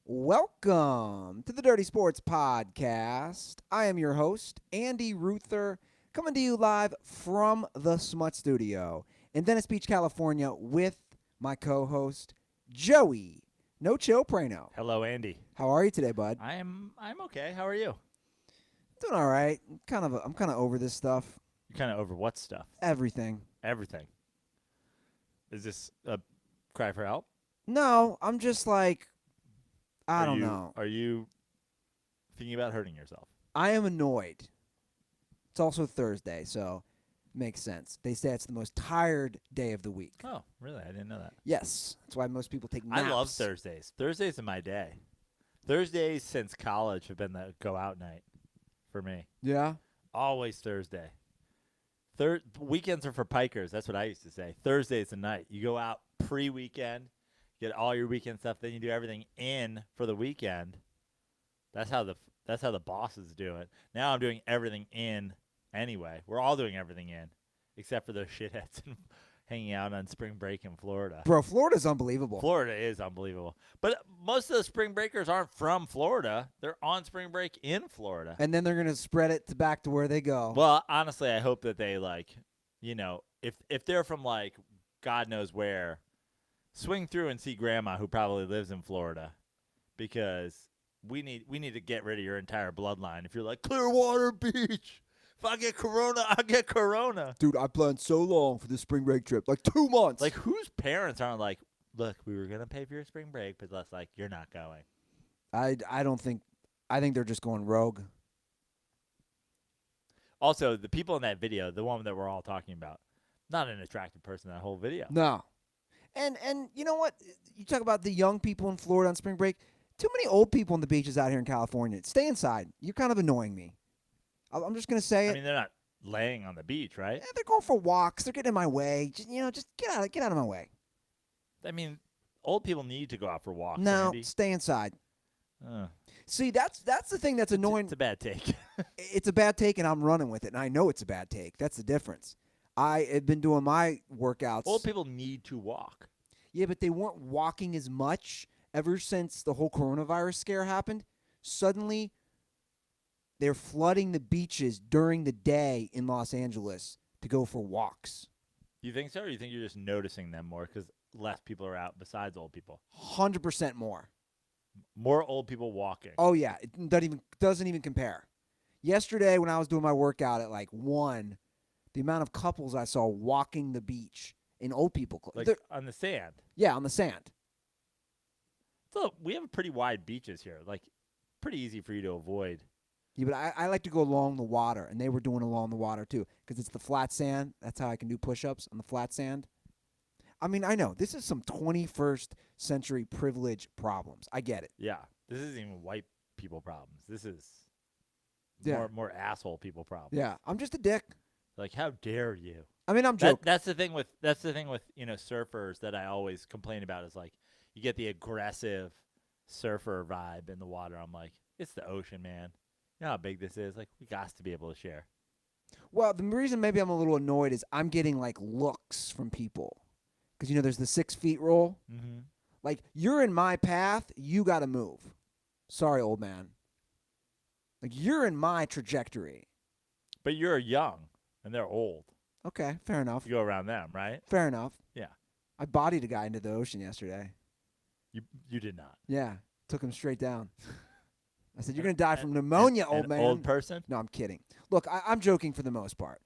Welcome to the Dirty Sports Podcast. I am your host, Andy Ruther, coming to you live from the Smut Studio in Venice Beach, California, with my co-host, Joey No Chill Prano. Hello, Andy. How are you today, bud? I'm okay. How are you? Doing all right. I'm kind of over this stuff. You're kind of over what stuff? Everything. Everything. Is this a cry for help? No, I'm just like, I don't know. Are you thinking about hurting yourself? I am annoyed. It's also Thursday, so makes sense. They say it's the most tired day of the week. Oh, really? I didn't know that. Yes. That's why most people take naps. I love Thursdays. Thursdays are my day. Thursdays since college have been the go-out night for me. Yeah? Always Thursday. Weekends are for pikers. That's what I used to say. Thursday's the night. You go out pre-weekend, get all your weekend stuff, then you do everything in for the weekend. That's how the bosses do it. Now I'm doing everything in anyway. We're all doing everything in, except for those shitheads hanging out on spring break in Florida. Bro, Florida's unbelievable. Florida is unbelievable. But most of the spring breakers aren't from Florida. They're on spring break in Florida. And then they're going to spread it back to where they go. Well, honestly, I hope that they, if they're from, God knows where, swing through and see Grandma, who probably lives in Florida, because we need to get rid of your entire bloodline. If you're like, Clearwater Beach, if I get corona, I get corona. Dude, I planned so long for this spring break trip, like 2 months. Like, whose parents aren't like, look, we were going to pay for your spring break, but let's, you're not going. I think they're just going rogue. Also, the people in that video, the one that we're all talking about, not an attractive person in that whole video. No. And you know what? You talk about the young people in Florida on spring break. Too many old people on the beaches out here in California. Stay inside. You're kind of annoying me. I'm just going to say it. I mean, they're not laying on the beach, right? Yeah, they're going for walks. They're getting in my way. Just get out of my way. I mean, old people need to go out for walks. No, Andy. stay inside. See, that's the thing that's annoying. It's a bad take. It's a bad take, and I'm running with it, and I know it's a bad take. That's the difference. I have been doing my workouts. Old people need to walk. Yeah, but they weren't walking as much ever since the whole coronavirus scare happened. Suddenly, they're flooding the beaches during the day in Los Angeles to go for walks. You think so, or you think you're just noticing them more because less people are out besides old people? 100% more. More old people walking. Oh, yeah. It doesn't even compare. Yesterday, when I was doing my workout at 1, the amount of couples I saw walking the beach in old people clothes. On the sand? Yeah, on the sand. So we have pretty wide beaches here. Pretty easy for you to avoid. Yeah, but I like to go along the water, and they were doing along the water too because it's the flat sand. That's how I can do push-ups on the flat sand. I mean, I know. This is some 21st century privilege problems. I get it. Yeah. This isn't even white people problems. This is Yeah. more asshole people problems. Yeah, I'm just a dick. How dare you? I mean, I'm joking. That's the thing with surfers that I always complain about is you get the aggressive surfer vibe in the water. I'm like, it's the ocean, man. You know how big this is? We got to be able to share. Well, the reason maybe I'm a little annoyed is I'm getting looks from people. Because, there's the 6 feet rule. Mm-hmm. You're in my path, you got to move. Sorry, old man. You're in my trajectory. But you're young, and they're old. Okay, fair enough. You go around them, right? Fair enough. Yeah. I bodied a guy into the ocean yesterday. You did not. Yeah, took him straight down. I said, you're going to die from pneumonia, old man. An old person? No, I'm kidding. Look, I'm joking for the most part.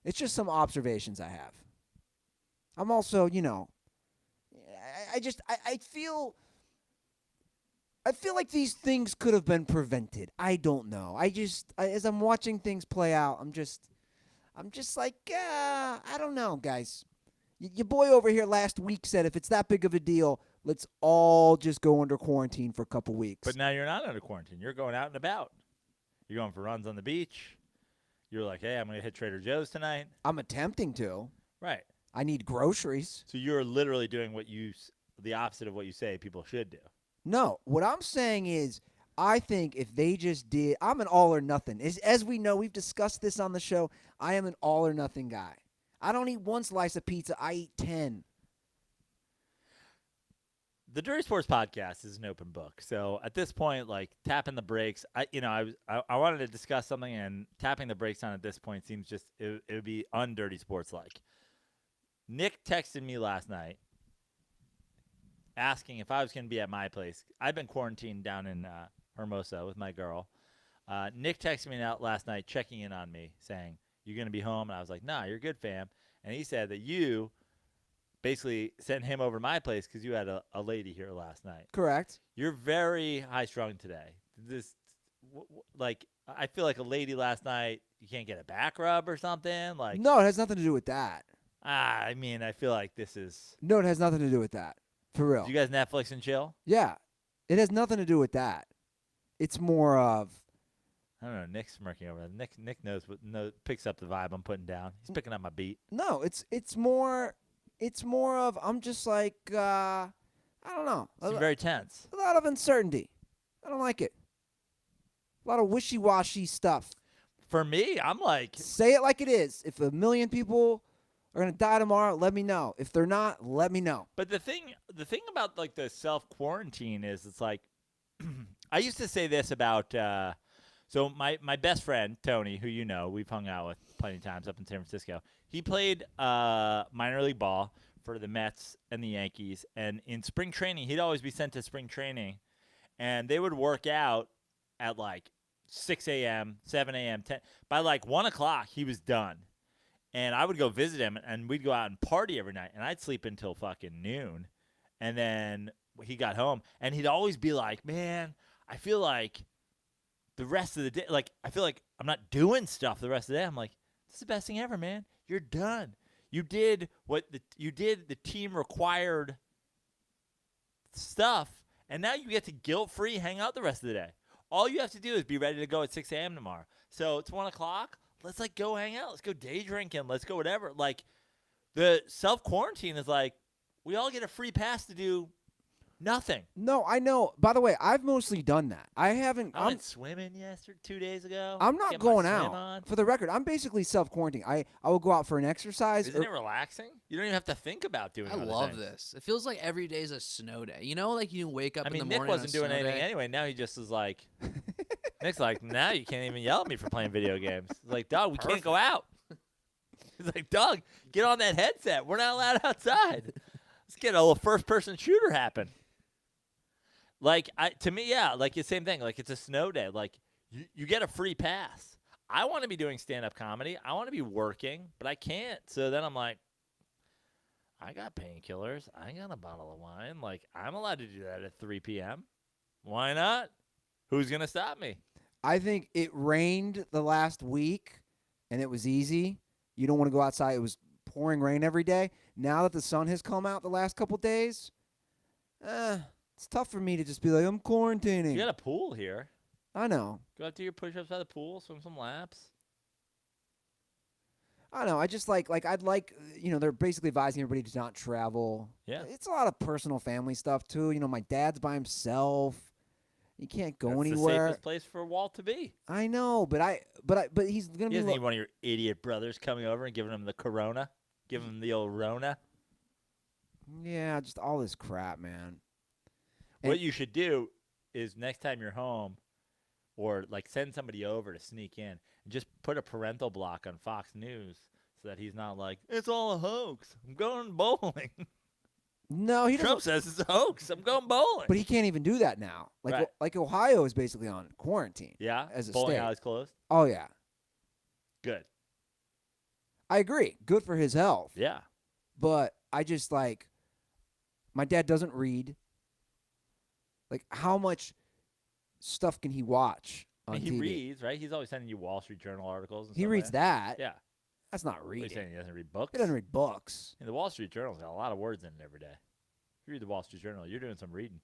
It's just some observations I have. I'm also, I feel like these things could have been prevented. I don't know. As I'm watching things play out, I'm just like, I don't know, guys. Your boy over here last week said if it's that big of a deal, let's all just go under quarantine for a couple weeks. But now you're not under quarantine. You're going out and about. You're going for runs on the beach. You're like, hey, I'm going to hit Trader Joe's tonight. I'm attempting to. Right. I need groceries. So you're literally doing the opposite of what you say people should do. No, what I'm saying is I think if they just did, I'm an all or nothing. As we know, we've discussed this on the show, I am an all or nothing guy. I don't eat one slice of pizza, I eat 10. The Dirty Sports Podcast is an open book. So at this point, like tapping the brakes, I wanted to discuss something, and tapping the brakes on at this point seems just it would be undirty sports like. Nick texted me last night asking if I was going to be at my place. I've been quarantined down in Hermosa with my girl. Nick texted me out last night checking in on me saying, "You going to be home?" And I was like, "Nah, you're good, fam." And he said that you basically sent him over to my place because you had a lady here last night. Correct. You're very high-strung today. I feel like a lady last night, you can't get a back rub or something. Like, No, it has nothing to do with that. I mean, I feel like this is. No, it has nothing to do with that. For real. You guys Netflix and chill? Yeah. It has nothing to do with that. It's more of. I don't know. Nick's smirking over there. Nick picks up the vibe I'm putting down. He's picking up my beat. No, it's more of I'm just like I don't know. It's very tense. A lot of uncertainty. I don't like it. A lot of wishy-washy stuff. For me, I'm like, say it like it is. If 1 million people are gonna die tomorrow, let me know. If they're not, let me know. But the thing about like the self-quarantine is it's like I used to say this about so my best friend, Tony, who you know, we've hung out with plenty of times up in San Francisco. He played minor league ball for the Mets and the Yankees. And in spring training, he'd always be sent to spring training. And they would work out at like 6 a.m., 7 a.m., 10. By like 1 o'clock, he was done. And I would go visit him, and we'd go out and party every night. And I'd sleep until fucking noon. And then he got home. And he'd always be like, man, I feel like the rest of the day, like, I feel like I'm not doing stuff the rest of the day. I'm like, this is the best thing ever, man. You're done. You did the team required stuff, and now you get to guilt-free hang out the rest of the day. All you have to do is be ready to go at 6 a.m. tomorrow. So it's 1 o'clock. Let's, like, go hang out. Let's go day drinking. Let's go whatever. Like, the self-quarantine is like, we all get a free pass to do nothing. No, I know. By the way, I've mostly done that. I haven't. I went swimming 2 days ago. I'm not going out. For the record, I'm basically self-quarantining. I will go out for an exercise. Isn't it relaxing? You don't even have to think about doing other love things. this. It feels like every day is a snow day. You know, like you wake up in the morning. Nick wasn't doing anything anyway. Now he just is like, Nick's like, now you can't even yell at me for playing video games. He's like, dog, we can't go out. He's like, dog, get on that headset. We're not allowed outside. Let's get a little first-person shooter happen. Like, to me, yeah, like the same thing. Like, it's a snow day. Like, you get a free pass. I want to be doing stand-up comedy. I want to be working, but I can't. So then I'm like, I got painkillers. I got a bottle of wine. Like, I'm allowed to do that at 3 p.m. Why not? Who's going to stop me? I think it rained the last week, and it was easy. You don't want to go outside. It was pouring rain every day. Now that the sun has come out the last couple days, it's tough for me to just be like, I'm quarantining. You got a pool here. I know. Go out, do your push-ups at the pool, swim some laps. I know. I just I'd like, they're basically advising everybody to not travel. Yeah. It's a lot of personal family stuff, too. My dad's by himself. You can't go anywhere. That's the safest place for Walt to be. I know, but he's going to be. You doesn't need one of your idiot brothers coming over and giving him the corona. Give him the old Rona. Yeah, just all this crap, man. What you should do is next time you're home or, like, send somebody over to sneak in and just put a parental block on Fox News so that he's not like, it's all a hoax. I'm going bowling. No, he doesn't. Trump says it's a hoax. I'm going bowling. But he can't even do that now. Like Ohio is basically on quarantine. Yeah? As a bowling state. alley's closed? Oh, yeah. Good. I agree. Good for his health. Yeah. But I just, my dad doesn't read. Like, how much stuff can he watch on TV? He reads, right? He's always sending you Wall Street Journal articles. And He stuff reads like that. Yeah. That's not What are reading. you saying? He doesn't read books? He doesn't read books. Yeah, the Wall Street Journal's got a lot of words in it every day. If you read the Wall Street Journal, you're doing some reading.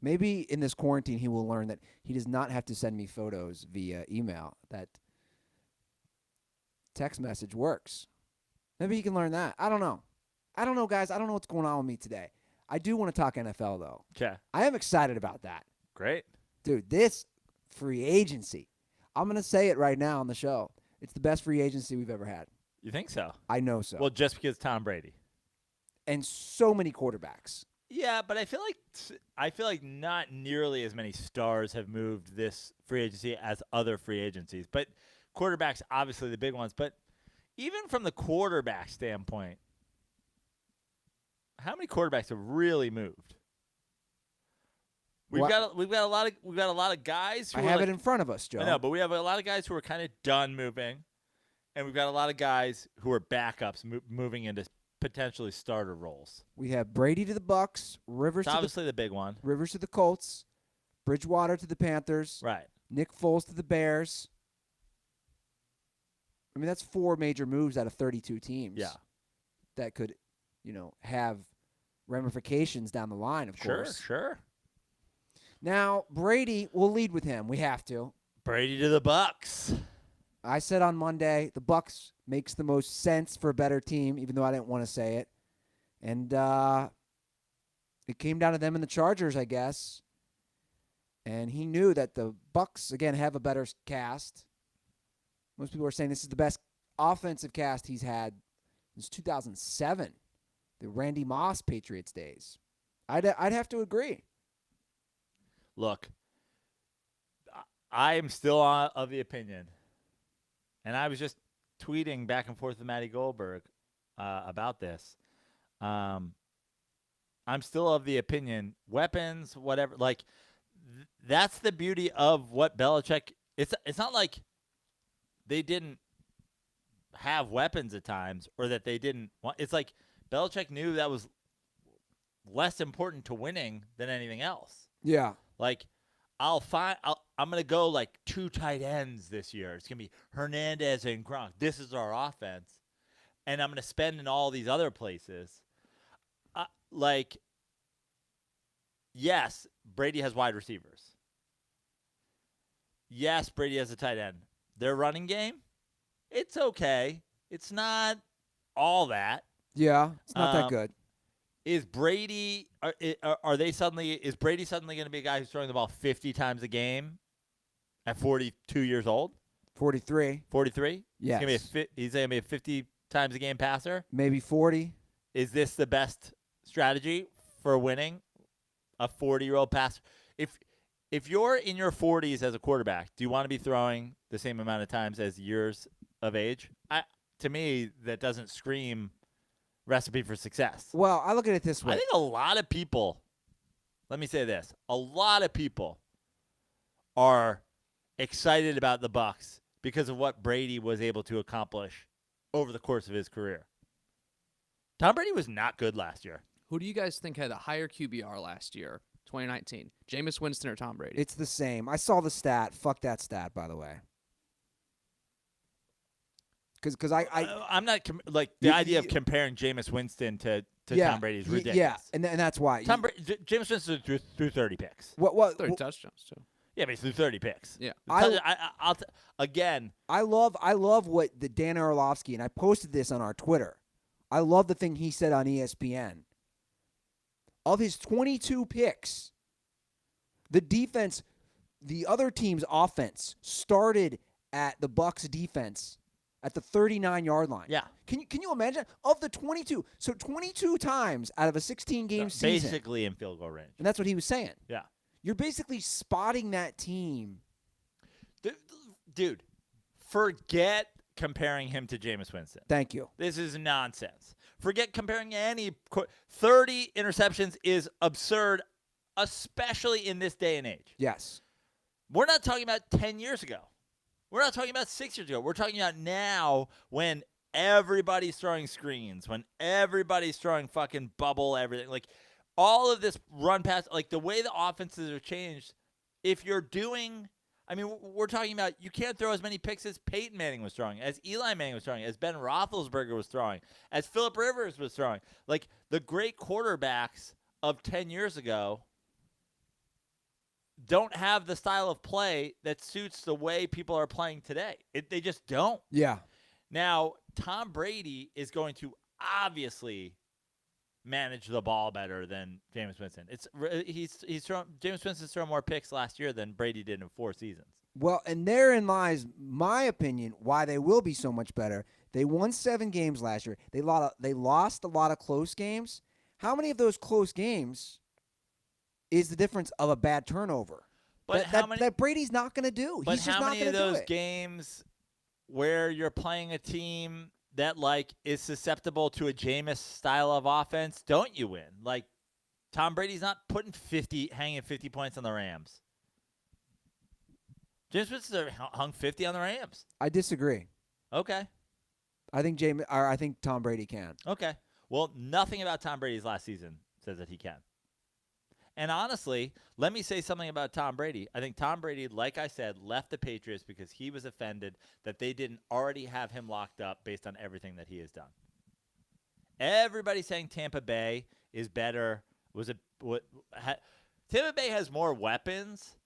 Maybe in this quarantine he will learn that he does not have to send me photos via email. That text message works. Maybe he can learn that. I don't know. I don't know, guys. I don't know what's going on with me today. I do want to talk NFL, though. Okay. I am excited about that. Great. Dude, this free agency, I'm going to say it right now on the show. It's the best free agency we've ever had. You think so? I know so. Well, just because Tom Brady. and so many quarterbacks. Yeah, but I feel like not nearly as many stars have moved this free agency as other free agencies. But quarterbacks, obviously the big ones. But even from the quarterback standpoint, how many quarterbacks have really moved? We've got a lot of guys. Who I have it in front of us, Joe. I know, but we have a lot of guys who are kind of done moving, and we've got a lot of guys who are backups moving into potentially starter roles. We have Brady to the Bucs, Rivers It's to obviously the big one. Rivers to the Colts, Bridgewater to the Panthers, Right. Nick Foles to the Bears. I mean, that's 4 major moves out of 32 teams. Yeah. That could, have ramifications down the line, of course. Sure. Now, Brady, we'll lead with him. We have to. Brady to the Bucs. I said on Monday, the Bucs makes the most sense for a better team, even though I didn't want to say it. And it came down to them and the Chargers, I guess. And he knew that the Bucs, again, have a better cast. Most people are saying this is the best offensive cast he's had since 2007, the Randy Moss Patriots days. I'd have to agree. Look, I am still of the opinion, and I was just tweeting back and forth with Matty Goldberg about this. I'm still of the opinion, weapons, whatever, that's the beauty of what Belichick. It's not like they didn't have weapons at times or that they didn't want. It's like Belichick knew that was less important to winning than anything else. Yeah. I'm going to go 2 tight ends this year. It's going to be Hernandez and Gronk. This is our offense. And I'm going to spend in all these other places. Yes, Brady has wide receivers. Yes, Brady has a tight end. Their running game, it's okay. It's not all that. Yeah, it's not that good. Is Brady is Brady suddenly going to be a guy who's throwing the ball 50 times a game at 42 years old? 43. 43? Yes. He's going to be a 50 times a game passer? Maybe 40. Is this the best strategy for winning? A 40-year-old passer? If you're in your 40s as a quarterback, do you want to be throwing the same amount of times as years of age? To me, that doesn't scream recipe for success. Well, I look at it this way. I think a lot of people, let me say this, a lot of people are excited about the Bucs because of what Brady was able to accomplish over the course of his career. Tom Brady was not good last year. Who do you guys think had a higher QBR last year, 2019? Jameis Winston or Tom Brady? It's the same. I saw the stat. Fuck that stat, by the way. Because I'm not the idea of comparing Jameis Winston to Tom Brady is ridiculous. Yeah, and that's why. Jameis Winston threw 30 picks. What 30 touchdowns too. Yeah, but he threw 30 picks. Yeah. Again. I love what the Dan Orlovsky, and I posted this on our Twitter. I love the thing he said on ESPN. Of his 22 picks, the defense, the other team's offense started at the Bucs defense at the 39-yard line. Yeah. Can you imagine? Of the 22. So 22 times out of a 16-game season. Basically in field goal range. And that's what he was saying. Yeah. You're basically spotting that team. Dude, forget comparing him to Jameis Winston. Thank you. This is nonsense. Forget comparing any. 30 interceptions is absurd, especially in this day and age. Yes. We're not talking about 10 years ago. We're not talking about 6 years ago. We're talking about now when everybody's throwing screens, when everybody's throwing fucking bubble, everything. All of this run pass, the way the offenses have changed, if you're doing – we're talking about you can't throw as many picks as Peyton Manning was throwing, as Eli Manning was throwing, as Ben Roethlisberger was throwing, as Phillip Rivers was throwing. The great quarterbacks of 10 years ago don't have the style of play that suits the way people are playing today. They just don't. Yeah. Now, Tom Brady is going to obviously manage the ball better than Jameis Winston. Jameis Winston's thrown more picks last year than Brady did in 4 seasons. Well, and therein lies my opinion why they will be so much better. They won 7 games last year. They lost a lot of close games. How many of those close games is the difference of a bad turnover? But that Brady's not going to do. But He's just how not many going to of do those it. games where you're playing a team that like is susceptible to a Jameis style of offense don't you win? Like Tom Brady's not hanging 50 points on the Rams. James Winston hung 50 on the Rams. I disagree. Okay. I think Tom Brady can. Okay. Well, nothing about Tom Brady's last season says that he can. And honestly, let me say something about Tom Brady. I think Tom Brady, like I said, left the Patriots because he was offended that they didn't already have him locked up based on everything that he has done. Everybody's saying Tampa Bay is better. Tampa Bay has more weapons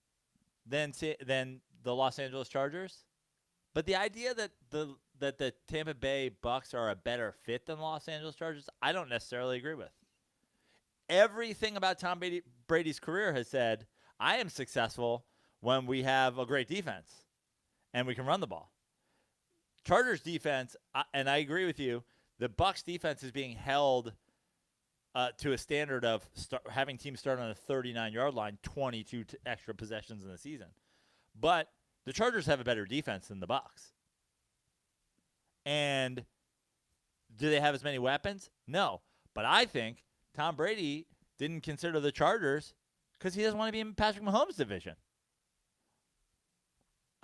than the Los Angeles Chargers. But the idea that the Tampa Bay Bucs are a better fit than the Los Angeles Chargers, I don't necessarily agree with. Everything about Tom Brady's career has said, I am successful when we have a great defense and we can run the ball. Chargers defense, and I agree with you, the Bucs defense is being held to a standard of having teams start on the 39-yard line, 22 extra possessions in the season. But the Chargers have a better defense than the Bucs. And do they have as many weapons? No. But I think Tom Brady didn't consider the Chargers because he doesn't want to be in Patrick Mahomes' division.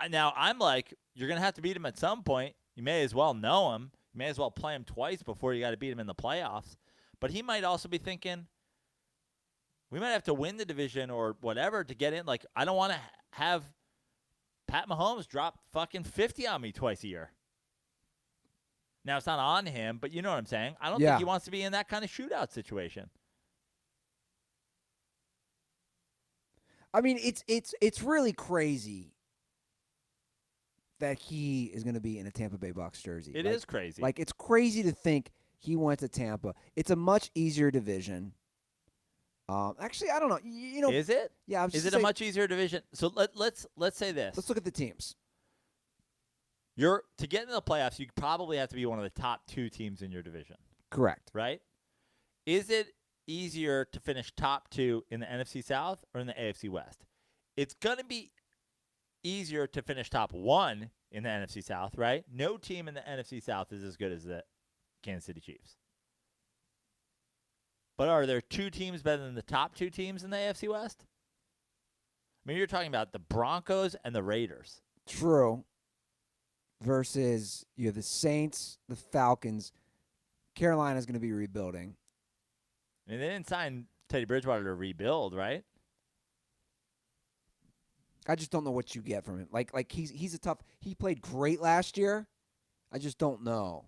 Now, I'm like, you're going to have to beat him at some point. You may as well know him. You may as well play him twice before you got to beat him in the playoffs. But he might also be thinking, we might have to win the division or whatever to get in. Like, I don't want to have Pat Mahomes drop fucking 50 on me twice a year. Now, it's not on him, but you know what I'm saying. I don't think he wants to be in that kind of shootout situation. I mean, it's really crazy that he is going to be in a Tampa Bay Bucs jersey. It is crazy. Like, it's crazy to think he went to Tampa. It's a much easier division. Actually, I don't know. Is it? Yeah. Is it a much easier division? So let's say this. Let's look at the teams. To get into the playoffs, you probably have to be one of the top 2 teams in your division. Correct. Right? Is it easier to finish top 2 in the NFC South or in the AFC West? It's going to be easier to finish top 1 in the NFC South, right? No team in the NFC South is as good as the Kansas City Chiefs. But are there 2 teams better than the top 2 teams in the AFC West? I mean, you're talking about the Broncos and the Raiders. True. Versus you have the Saints, the Falcons. Carolina's going to be rebuilding. I mean, they didn't sign Teddy Bridgewater to rebuild, right? I just don't know what you get from him. Like he's a tough. He played great last year. I just don't know.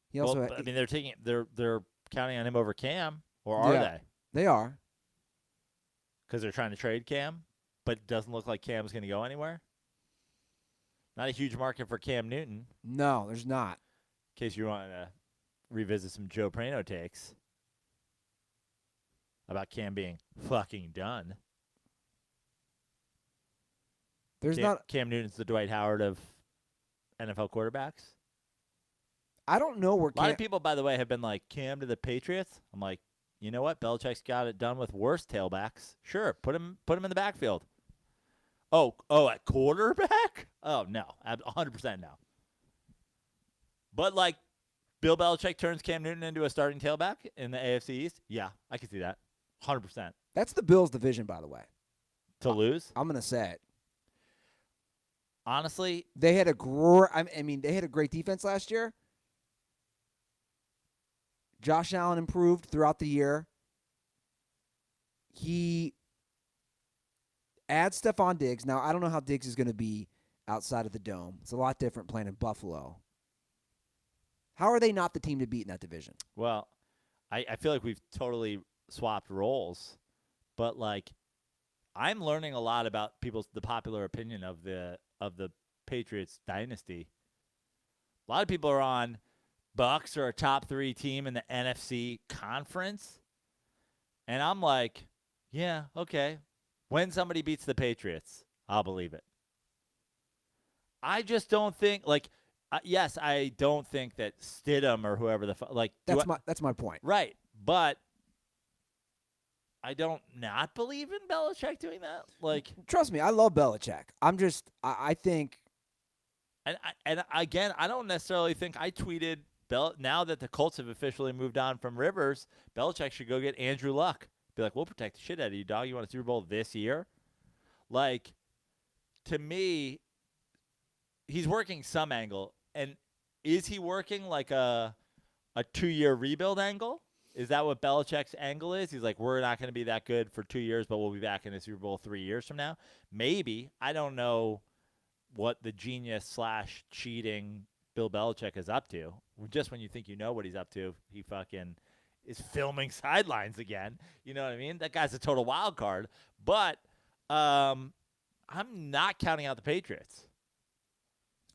He also. I mean, they're counting on him over Cam, or are they? They are. Because they're trying to trade Cam, but it doesn't look like Cam's going to go anywhere. Not a huge market for Cam Newton. No, there's not. In case you want to revisit some Joe Prano takes about Cam being fucking done. There's not. Cam Newton's the Dwight Howard of NFL quarterbacks. I don't know where A lot of people, by the way, have been like, Cam to the Patriots. I'm like, you know what? Belichick's got it done with worse tailbacks. Sure, put him in the backfield. Oh, at quarterback? Oh, no. 100% no. But, like, Bill Belichick turns Cam Newton into a starting tailback in the AFC East? Yeah, I can see that. 100%. That's the Bills' division, by the way. To lose? I'm going to say it. Honestly, they had a they had a great defense last year. Josh Allen improved throughout the year. He adds Stephon Diggs. Now, I don't know how Diggs is going to be outside of the dome. It's a lot different playing in Buffalo. How are they not the team to beat in that division? Well, I feel like we've totally swapped roles, but like I'm learning a lot about the popular opinion of the Patriots dynasty. A lot of people are on Bucs are a top 3 team in the NFC conference. And I'm like, yeah, okay. When somebody beats the Patriots, I'll believe it. I just don't think yes, I don't think that Stidham or whoever that's my point. Right, but I don't not believe in Belichick doing that. Trust me, I love Belichick. I think. And again, I don't necessarily think I tweeted now that the Colts have officially moved on from Rivers, Belichick should go get Andrew Luck. Be like, we'll protect the shit out of you, dog. You want a Super Bowl this year? To me, he's working some angle. And is he working like a 2-year rebuild angle? Is that what Belichick's angle is? He's like, we're not going to be that good for 2 years, but we'll be back in the Super Bowl 3 years from now. Maybe. I don't know what the genius/cheating Bill Belichick is up to. Just when you think you know what he's up to, he fucking is filming sidelines again. You know what I mean? That guy's a total wild card. But I'm not counting out the Patriots.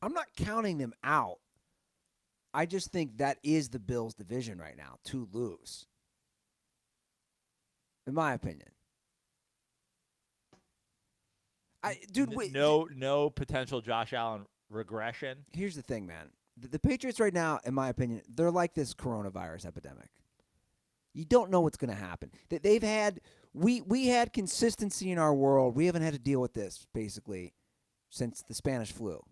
I'm not counting them out. I just think that is the Bills' division right now to lose. In my opinion. No potential Josh Allen regression. Here's the thing, man. The Patriots right now, in my opinion, they're like this coronavirus epidemic. You don't know what's going to happen. They've had we had consistency in our world. We haven't had to deal with this basically since the Spanish flu,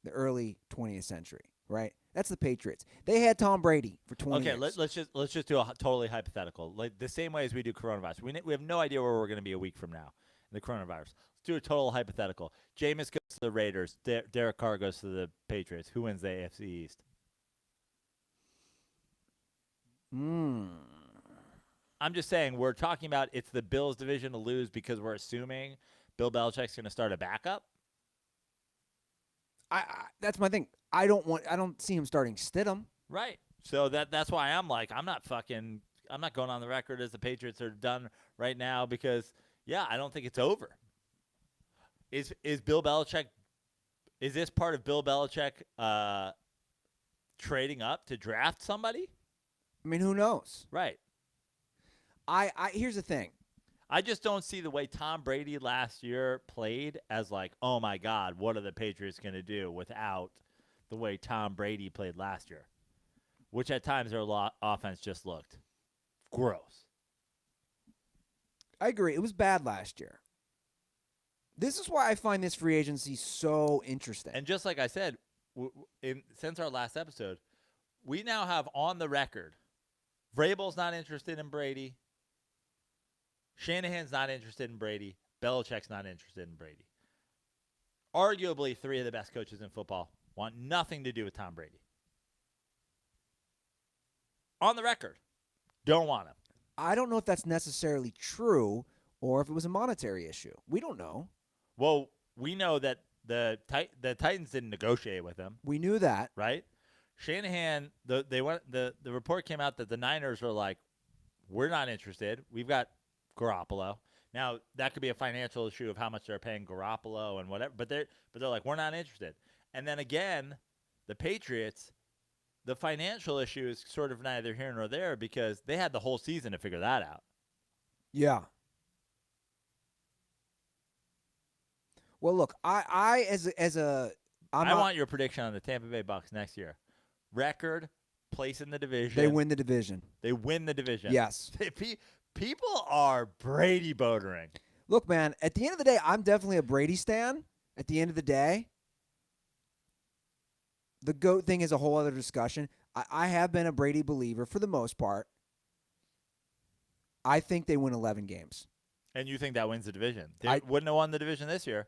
the early 20th century, right? That's the Patriots. They had Tom Brady for 20 years. Okay, let's just do a totally hypothetical. Like the same way as we do coronavirus. We have no idea where we're going to be a week from now in the coronavirus. Let's do a total hypothetical. Jameis goes to the Raiders. Derek Carr goes to the Patriots. Who wins the AFC East? I'm just saying we're talking about it's the Bills' division to lose because we're assuming Bill Belichick's going to start a backup. That's my thing. I don't see him starting Stidham. Right. So that's why I'm like I'm not going on the record as the Patriots are done right now because I don't think it's over. Is Bill Belichick? Is this part of Bill Belichick trading up to draft somebody? I mean, who knows? Right. Here's the thing. I just don't see the way Tom Brady last year played as like, oh my God, what are the Patriots going to do without the way Tom Brady played last year? Which at times their offense just looked gross. I agree. It was bad last year. This is why I find this free agency so interesting. And just like I said, since our last episode, we now have on the record, Vrabel's not interested in Brady. Shanahan's not interested in Brady. Belichick's not interested in Brady. Arguably, three of the best coaches in football want nothing to do with Tom Brady. On the record, don't want him. I don't know if that's necessarily true or if it was a monetary issue. We don't know. Well, we know that the Titans didn't negotiate with him. We knew that. Right? Shanahan, the report came out that the Niners were like, we're not interested. We've got Garoppolo. Now, that could be a financial issue of how much they're paying Garoppolo and whatever, but they're like, we're not interested. And then again, the Patriots, the financial issue is sort of neither here nor there because they had the whole season to figure that out. Yeah. Well, look, I want your prediction on the Tampa Bay Bucs next year. Record, place in the division. They win the division. They win the division. Yes. People are Brady boatering. Look, man, at the end of the day, I'm definitely a Brady stan. At the end of the day, the GOAT thing is a whole other discussion. I have been a Brady believer for the most part. I think they win 11 games. And you think that wins the division? They wouldn't have won the division this year.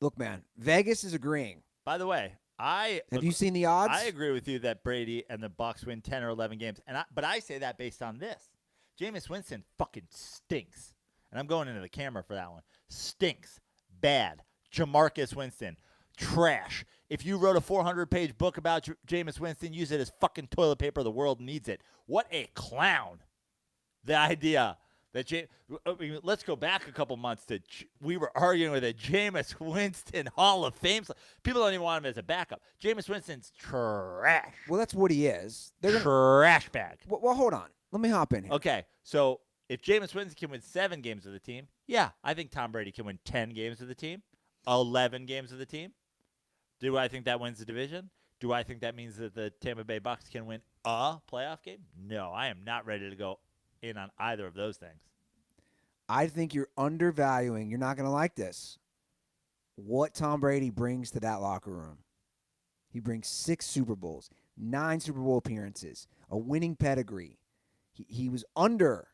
Look, man, Vegas is agreeing. By the way, have you seen the odds? I agree with you that Brady and the Bucs win 10 or 11 games, but I say that based on this: Jameis Winston fucking stinks, and I'm going into the camera for that one. Stinks, bad. Jamarcus Winston, trash. If you wrote a 400-page book about Jameis Winston, use it as fucking toilet paper. The world needs it. What a clown! The idea that let's go back a couple months to we were arguing with a Jameis Winston Hall of Fame. People don't even want him as a backup. Jameis Winston's trash. Well, that's what he is. Trash bag. Well, hold on. Let me hop in here. Okay, so if Jameis Winston can win 7 games with the team, yeah, I think Tom Brady can win 10 games with the team, 11 games with the team. Do I think that wins the division? Do I think that means that the Tampa Bay Bucs can win a playoff game? No, I am not ready to go in on either of those things. I think you're undervaluing. You're not going to like this. What Tom Brady brings to that locker room. He brings 6 Super Bowls, 9 Super Bowl appearances, a winning pedigree. He was under.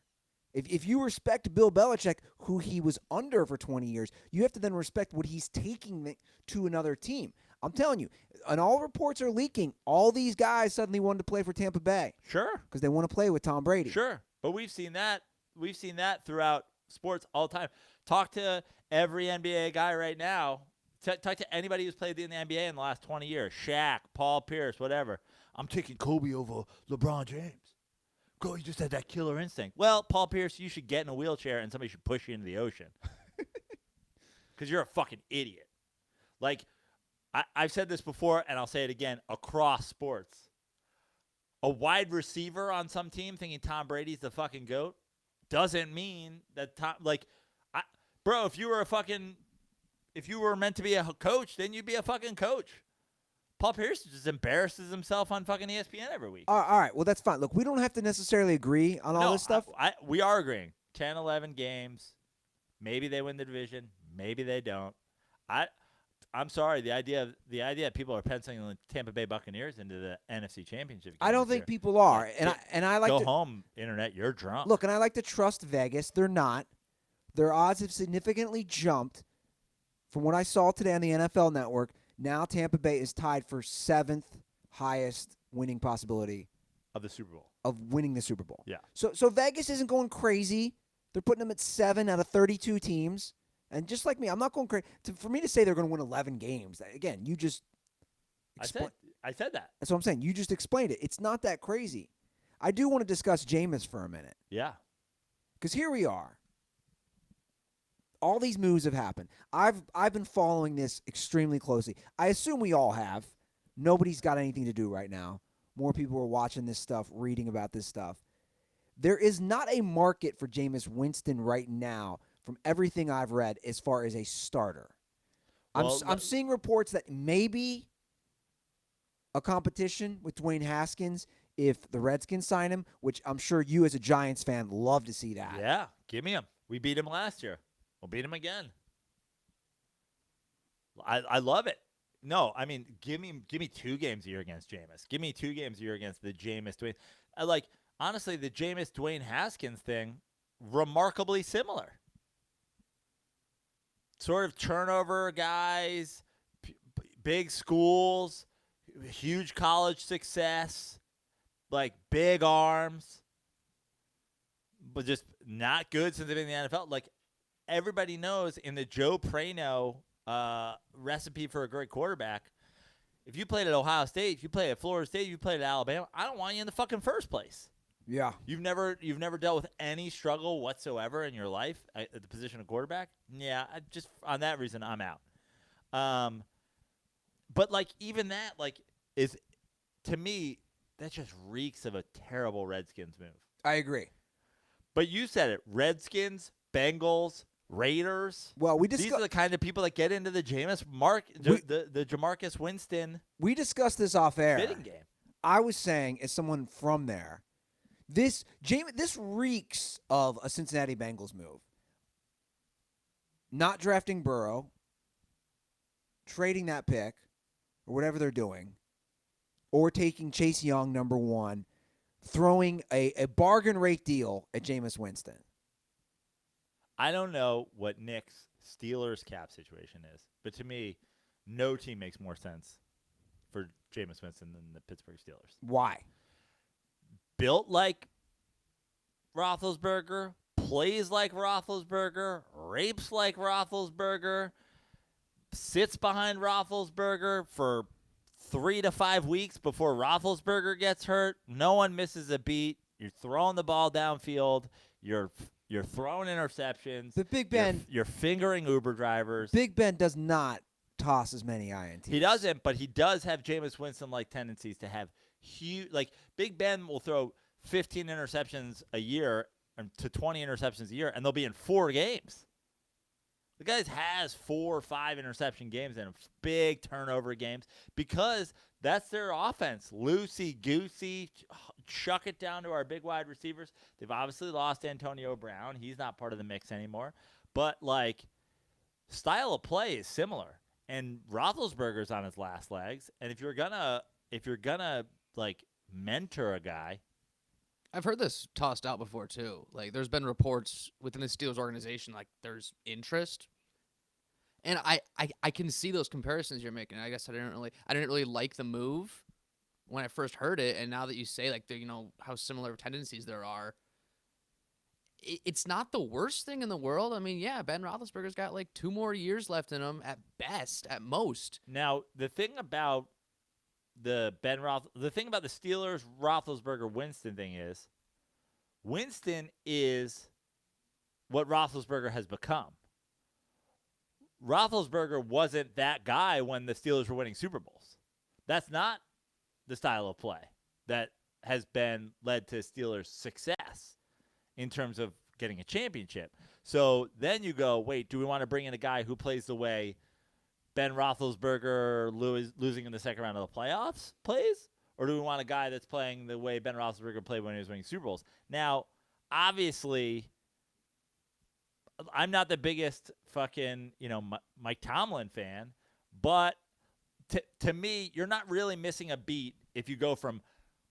If you respect Bill Belichick, who he was under for 20 years, you have to then respect what he's taking to another team. I'm telling you, and all reports are leaking, all these guys suddenly wanted to play for Tampa Bay. Sure. Because they want to play with Tom Brady. Sure. But we've seen that. We've seen that throughout sports all the time. Talk to every NBA guy right now. Talk to anybody who's played in the NBA in the last 20 years. Shaq, Paul Pierce, whatever. I'm taking Kobe over LeBron James. Go, you just had that killer instinct. Well, Paul Pierce, you should get in a wheelchair and somebody should push you into the ocean. Because you're a fucking idiot. Like, I've said this before, and I'll say it again, across sports. A wide receiver on some team thinking Tom Brady's the fucking GOAT doesn't mean that Tom, like, bro, if you were meant to be a coach, then you'd be a fucking coach. Paul Pierce just embarrasses himself on fucking ESPN every week. All right, well, that's fine. Look, we don't have to necessarily agree on all this stuff. We are agreeing. 10, 11 games. Maybe they win the division. Maybe they don't. I'm sorry. The idea that people are penciling the Tampa Bay Buccaneers into the NFC Championship game I don't think people are. And I like go to home, internet. You're drunk. Look, and I like to trust Vegas. They're not. Their odds have significantly jumped from what I saw today on the NFL Network. Now Tampa Bay is tied for 7th highest winning possibility of the Super Bowl. Of winning the Super Bowl. Yeah. So Vegas isn't going crazy. They're putting them at 7 out of 32 teams. And just like me, I'm not going crazy. For me to say they're going to win 11 games, again, you just I said that. That's what I'm saying. You just explained it. It's not that crazy. I do want to discuss Jameis for a minute. Yeah. Because here we are. All these moves have happened. I've been following this extremely closely. I assume we all have. Nobody's got anything to do right now. More people are watching this stuff, reading about this stuff. There is not a market for Jameis Winston right now from everything I've read as far as a starter. Well, I'm seeing reports that maybe a competition with Dwayne Haskins if the Redskins sign him, which I'm sure you as a Giants fan love to see that. Yeah, give me him. We beat him last year. We'll beat him again. I love it. No, I mean, give me 2 games a year against Jameis. Give me 2 games a year against the Jameis Dwayne. Honestly, the Jameis Dwayne Haskins thing, remarkably similar. Sort of turnover guys, big schools, huge college success, like big arms, but just not good since they've been in the NFL. Like, everybody knows in the Joe Prano recipe for a great quarterback, if you played at Ohio State, if you played at Florida State, if you played at Alabama, I don't want you in the fucking first place. Yeah. You've never dealt with any struggle whatsoever in your life at the position of quarterback? Yeah, just on that reason, I'm out. But, like, even that, like, is, to me, that just reeks of a terrible Redskins move. I agree. But you said it. Redskins, Bengals, Raiders. Well, these are the kind of people that get into the the Jamarcus Winston. We discussed this off air. Bidding game. I was saying, as someone from there, this reeks of a Cincinnati Bengals move. Not drafting Burrow, trading that pick, or whatever they're doing, or taking Chase Young, number 1, throwing a bargain rate deal at Jameis Winston. I don't know what Nick's Steelers cap situation is, but to me, no team makes more sense for Jameis Winston than the Pittsburgh Steelers. Why? Built like Roethlisberger, plays like Roethlisberger, rapes like Roethlisberger, sits behind Roethlisberger for 3 to 5 weeks before Roethlisberger gets hurt. No one misses a beat. You're throwing the ball downfield. You're throwing interceptions. But Big Ben, you're fingering Uber drivers. Big Ben does not toss as many INTs. He doesn't, but he does have Jameis Winston-like tendencies to have huge. Like, Big Ben will throw 15 interceptions a year to 20 interceptions a year, and they'll be in 4 games. The guy has 4 or 5 interception games and big turnover games because that's their offense. Loosey-goosey, chuck it down to our big wide receivers. They've obviously lost Antonio Brown. He's not part of the mix anymore. But, like, style of play is similar. And Roethlisberger's on his last legs. And if you're gonna like mentor a guy, I've heard this tossed out before too. Like there's been reports within the Steelers organization like there's interest. And I can see those comparisons you're making. I guess I didn't really like the move when I first heard it, and now that you say like how similar tendencies there are, it's not the worst thing in the world. I mean, yeah, Ben Roethlisberger's got like 2 more years left in him at best, at most. Now, the thing about the Steelers Roethlisberger Winston thing is Winston is what Roethlisberger has become. Roethlisberger wasn't that guy when the Steelers were winning Super Bowls. That's not the style of play that has been led to Steelers' success in terms of getting a championship. So then you go, wait, do we want to bring in a guy who plays the way Ben Roethlisberger losing in the second round of the playoffs plays? Or do we want a guy that's playing the way Ben Roethlisberger played when he was winning Super Bowls? Now, obviously, I'm not the biggest fucking, Mike Tomlin fan, but to me, you're not really missing a beat if you go from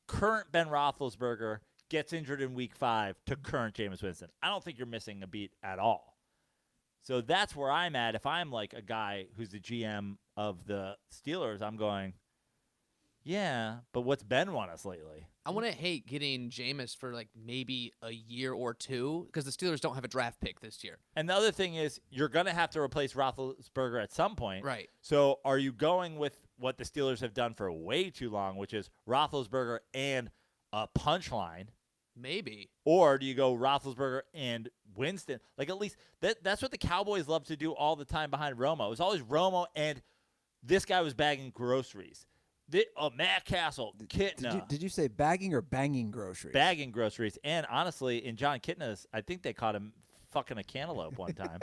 current Ben Roethlisberger gets injured in week 5 to current Jameis Winston. I don't think you're missing a beat at all. So that's where I'm at. If I'm like a guy who's the GM of the Steelers, I'm going, yeah, but what's Ben won us lately? I wouldn't hate getting Jameis for like maybe a year or 2 because the Steelers don't have a draft pick this year. And the other thing is you're going to have to replace Roethlisberger at some point. Right. So are you going with what the Steelers have done for way too long, which is Roethlisberger and a punchline? Maybe. Or do you go Roethlisberger and Winston? Like at least that's what the Cowboys love to do all the time behind Romo. It was always Romo and this guy was bagging groceries. Matt Castle, Kitna. Did you say bagging or banging groceries? Bagging groceries. And honestly, in John Kitna's, I think they caught him fucking a cantaloupe one time.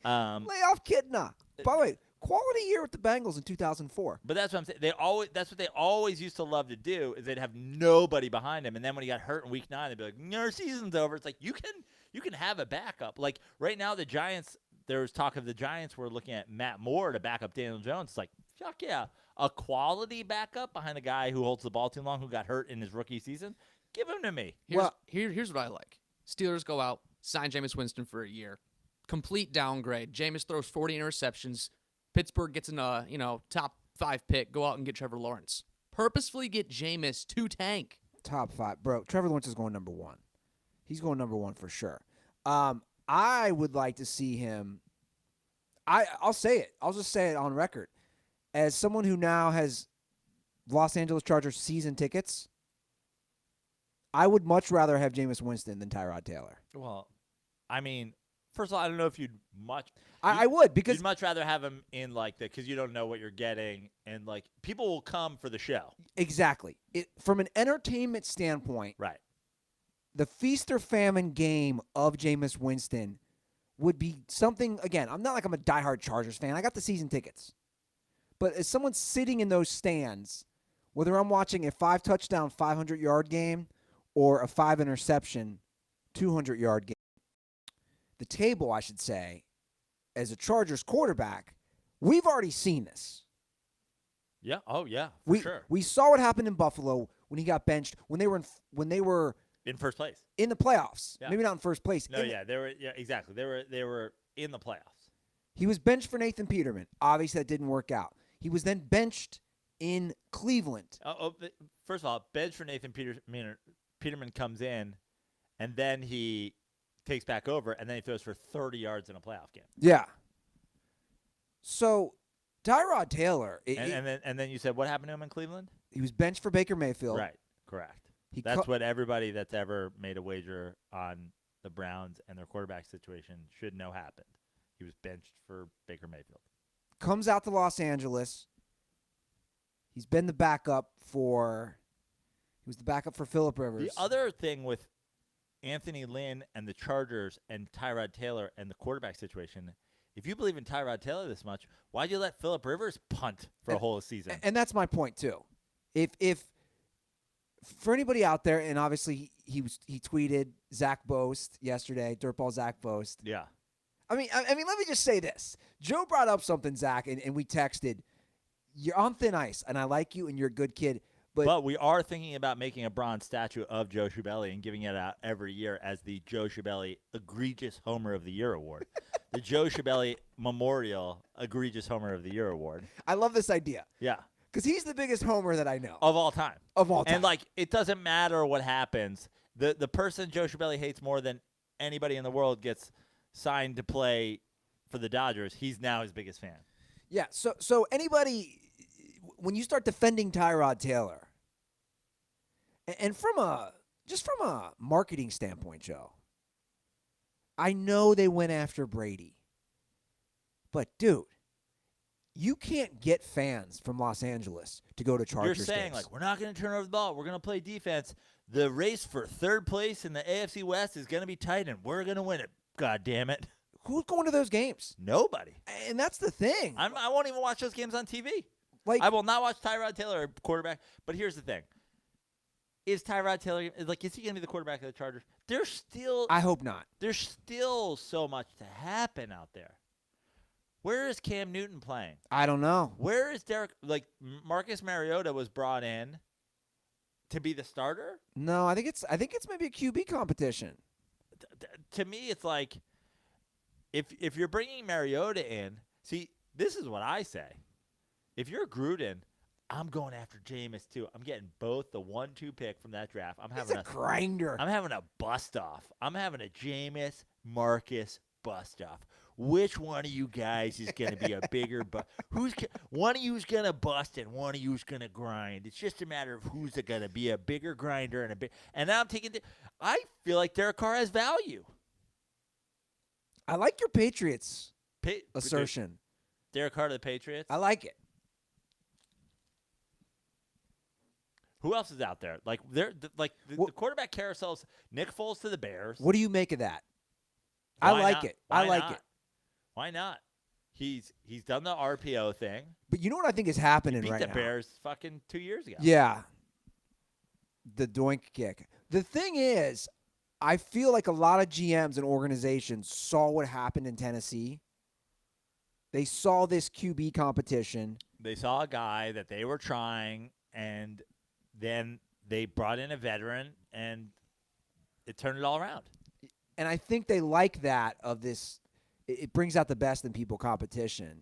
Lay off Kitna. By the way, quality year with the Bengals in 2004. But that's what I'm saying. That's what they always used to love to do is they'd have nobody behind him. And then when he got hurt in week 9, they'd be like, our season's over. It's like you can have a backup. Like right now the Giants, there was talk of the Giants were looking at Matt Moore to back up Daniel Jones. It's like, fuck yeah. A quality backup behind a guy who holds the ball too long, who got hurt in his rookie season, give him to me. Here's what I like. Steelers go out, sign Jameis Winston for a year. Complete downgrade. Jameis throws 40 interceptions. Pittsburgh gets in a top 5 pick. Go out and get Trevor Lawrence. Purposefully get Jameis to tank. Top 5. Bro, Trevor Lawrence is going number 1. He's going number 1 for sure. I would like to see him. I'll say it. I'll just say it on record. As someone who now has Los Angeles Chargers season tickets, I would much rather have Jameis Winston than Tyrod Taylor. Well, I mean, first of all, I don't know if you'd much. I would because you'd much rather have him in like because you don't know what you're getting and like people will come for the show. Exactly. From an entertainment standpoint, right? The feast or famine game of Jameis Winston would be something. Again, I'm not like I'm a diehard Chargers fan. I got the season tickets. But as someone sitting in those stands, whether I'm watching a 5-touchdown, 500-yard game or a 5-interception, 200-yard game, the table, I should say, as a Chargers quarterback, we've already seen this. Yeah. Oh, yeah. Sure. We saw what happened in Buffalo when he got benched when they were in first place in the playoffs. Yeah. Maybe not in first place. No, they were. Yeah, exactly. They were in the playoffs. He was benched for Nathan Peterman. Obviously, that didn't work out. He was then benched in Cleveland. First of all, bench for Nathan Peterman comes in, and then he takes back over, and then he throws for 30 yards in a playoff game. Yeah. So, Tyrod Taylor. And then you said what happened to him in Cleveland? He was benched for Baker Mayfield. Right. Correct. That's what everybody that's ever made a wager on the Browns and their quarterback situation should know happened. He was benched for Baker Mayfield. Comes out to Los Angeles. He's been the backup for Phillip Rivers. The other thing with Anthony Lynn and the Chargers and Tyrod Taylor and the quarterback situation, if you believe in Tyrod Taylor this much, why'd you let Phillip Rivers punt for a whole season? And that's my point too. If for anybody out there, and obviously he tweeted Zach Boast yesterday, DirtBall Zach Boast. Yeah. I mean, let me just say this. Joe brought up something, Zach, and we texted. You're on thin ice, and I like you, and you're a good kid. But we are thinking about making a bronze statue of Joe Schibelli and giving it out every year as the Joe Schibelli Egregious Homer of the Year Award. The Joe Schibelli Memorial Egregious Homer of the Year Award. I love this idea. Yeah. Because he's the biggest homer that I know. Of all time. And, like, it doesn't matter what happens. The person Joe Schibelli hates more than anybody in the world gets signed to play for the Dodgers. He's now his biggest fan. Yeah, so anybody, when you start defending Tyrod Taylor, and from a marketing standpoint, Joe, I know they went after Brady, but dude, you can't get fans from Los Angeles to go to Chargers games. You're saying, like, we're not going to turn over the ball. We're going to play defense. The race for third place in the AFC West is going to be tight, and we're going to win it. God damn it. Who's going to those games? Nobody. And that's the thing. I won't even watch those games on TV. Like, I will not watch Tyrod Taylor, quarterback. But here's the thing. Is Tyrod Taylor, like, is he going to be the quarterback of the Chargers? I hope not. There's still so much to happen out there. Where is Cam Newton playing? I don't know. Where is Derek? Like, Marcus Mariota was brought in to be the starter? No, I think it's maybe a QB competition. To me, it's like, if you're bringing Mariota in, see, this is what I say. If you're Gruden, I'm going after Jameis too. I'm getting both the 1-2 pick from that draft. He's a grinder. I'm having a bust off. I'm having a Jameis Marcus bust off. Which one of you guys is going to be a bigger one of you is going to bust and one of you is going to grind. It's just a matter of who's going to be a bigger grinder and a big. And now I'm taking. I feel like Derek Carr has value. I like your Patriots assertion. Derek Carr to the Patriots. I like it. Who else is out there? Like the quarterback carousels. Nick Foles to the Bears. What do you make of that? Why I like not? it. Why I like not? it. Why not? He's done the RPO thing. But you know what I think is happening He beat right the now? Bears fucking 2 years ago. Yeah. The doink kick. The thing is, I feel like a lot of GMs and organizations saw what happened in Tennessee. They saw this QB competition. They saw a guy that they were trying, and then they brought in a veteran, and it turned it all around. And I think they like that of this. It brings out the best in people competition.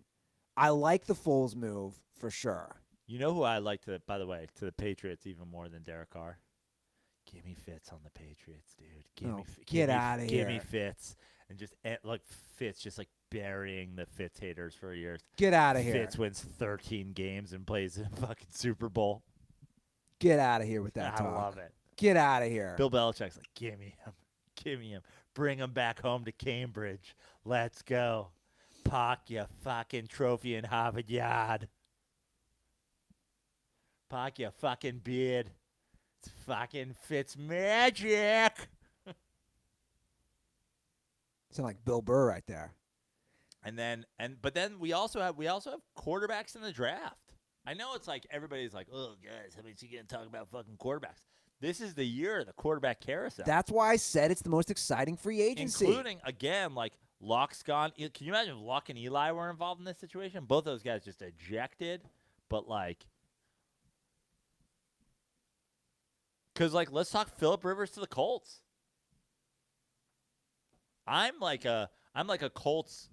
I like the Foles move for sure. You know who I like by the way, to the Patriots even more than Derek Carr? Give me Fitz on the Patriots, dude. Get out of here. Give me Fitz. And just like Fitz just like burying the Fitz haters for years. Get out of here. Fitz wins 13 games and plays in fucking Super Bowl. Get out of here with that talk. I love it. Get out of here. Bill Belichick's like, give me him. Give me him. Bring him back home to Cambridge. Let's go. Park your fucking trophy in Harvard Yard. Park your fucking beard. It's fucking FitzMagic. Sound like Bill Burr right there. But then we also have quarterbacks in the draft. I know it's like everybody's like, oh guys, how much you gonna talk about fucking quarterbacks? This is the year of the quarterback carousel. That's why I said it's the most exciting free agency. Including, again, like Luck's gone. Can you imagine if Luck and Eli were involved in this situation? Both those guys just ejected. But, like, because, like, let's talk Phillip Rivers to the Colts. I'm like a Colts.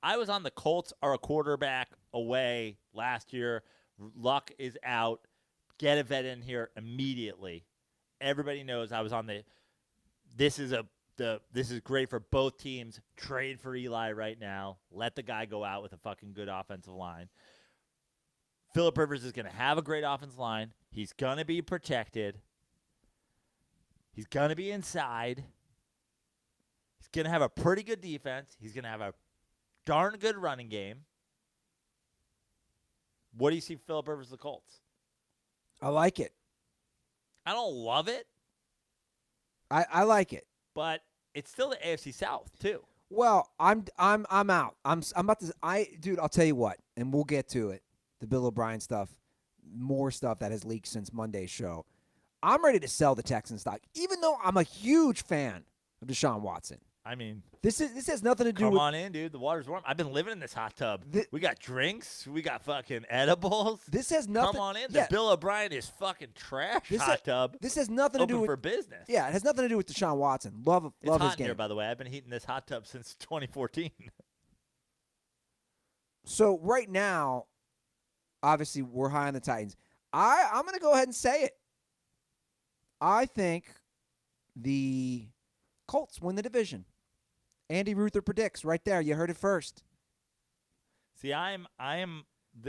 I was on the Colts are a quarterback away last year. Luck is out. Get a vet in here immediately. Everybody knows I was on the. This is great for both teams. Trade for Eli right now. Let the guy go out with a fucking good offensive line. Phillip Rivers is going to have a great offensive line. He's going to be protected. He's going to be inside. He's going to have a pretty good defense. He's going to have a darn good running game. What do you see Phillip Rivers the Colts? I like it. I don't love it. I like it. but it's still the AFC South too. Well, I'm out. I'm about to. Dude, I'll tell you what, and we'll get to it. The Bill O'Brien stuff, more stuff that has leaked since Monday's show. I'm ready to sell the Texans stock, even though I'm a huge fan of Deshaun Watson. I mean, this has nothing to do come with. on in, dude. The water's warm. I've been living in this hot tub. Thi- We got drinks. We got fucking edibles. This has nothing. Come on in. Yeah, The Bill O'Brien is fucking trash This hot tub. this has nothing to Open do with. for business. Yeah, it has nothing to do with Deshaun Watson. Love It's his hot in game. here, by the way. I've been heating this hot tub since 2014. So right now, obviously, we're high on the Titans. I'm going to go ahead and say it. I think the Colts win the division. Andy Ruther predicts right there. You heard it first. See, I am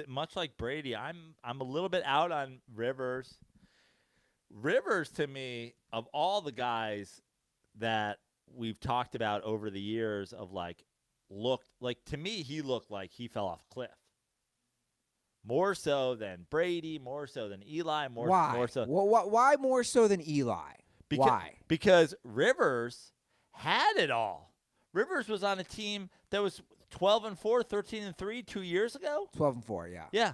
much like Brady. I'm a little bit out on Rivers. Rivers, to me, of all the guys that we've talked about over the years, to me, he looked like he fell off a cliff. More so than Brady, more so than Eli, Why? more so. Why more so than Eli? Why? Because Rivers had it all. Rivers was on a team that was 12-4, 13-3 2 years ago. 12-4, yeah. Yeah,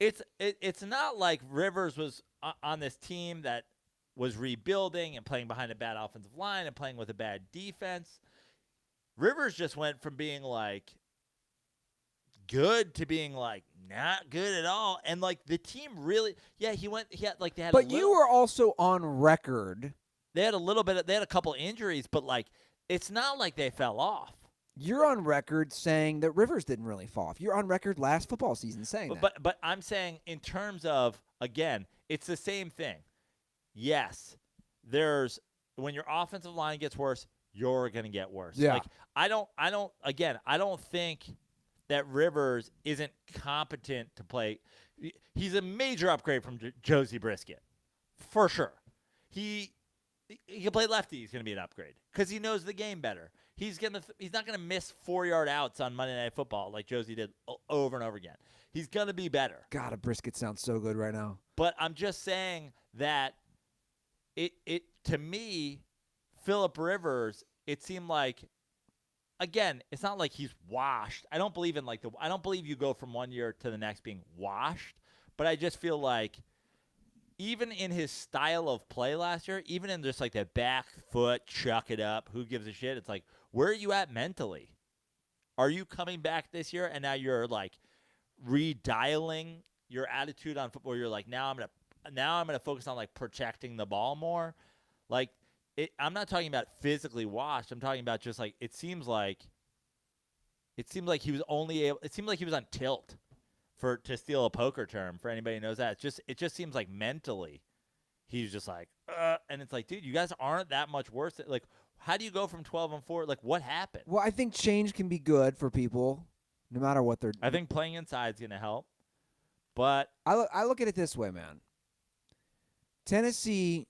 it's not like Rivers was on this team that was rebuilding and playing behind a bad offensive line and playing with a bad defense. Rivers just went from being like good to being like not good at all, and like the team really, they had. But you were also on record. They had a couple injuries, but like it's not like they fell off. You're on record saying that Rivers didn't really fall off. You're on record last football season saying that. But I'm saying in terms of, again, it's the same thing. Yes, when your offensive line gets worse, you're going to get worse. Yeah. Like I don't think that Rivers isn't competent to play. He's a major upgrade from Josie Brisket, for sure. He can play lefty. He's going to be an upgrade because he knows the game better. He's not going to miss 4-yard outs on Monday Night Football like Josie did over and over again. He's going to be better. God, a Brisket sounds so good right now. But I'm just saying that it to me, Phillip Rivers, it seemed like, again, it's not like he's washed. I don't believe you go from one year to the next being washed, but I just feel like even in his style of play last year, even in just like that back foot, chuck it up, who gives a shit? It's like, where are you at mentally? Are you coming back this year and now you're like redialing your attitude on football? You're like, now I'm gonna focus on like protecting the ball more. Like I'm not talking about physically washed. I'm talking about just like it seemed like he was on tilt. To steal a poker term, for anybody who knows that, it just seems like mentally he's just like, and it's like, dude, you guys aren't that much worse. Like, how do you go from 12-4? Like, what happened? Well, I think change can be good for people, no matter what they're. I think playing inside is going to help, but I look at it this way, man. Tennessee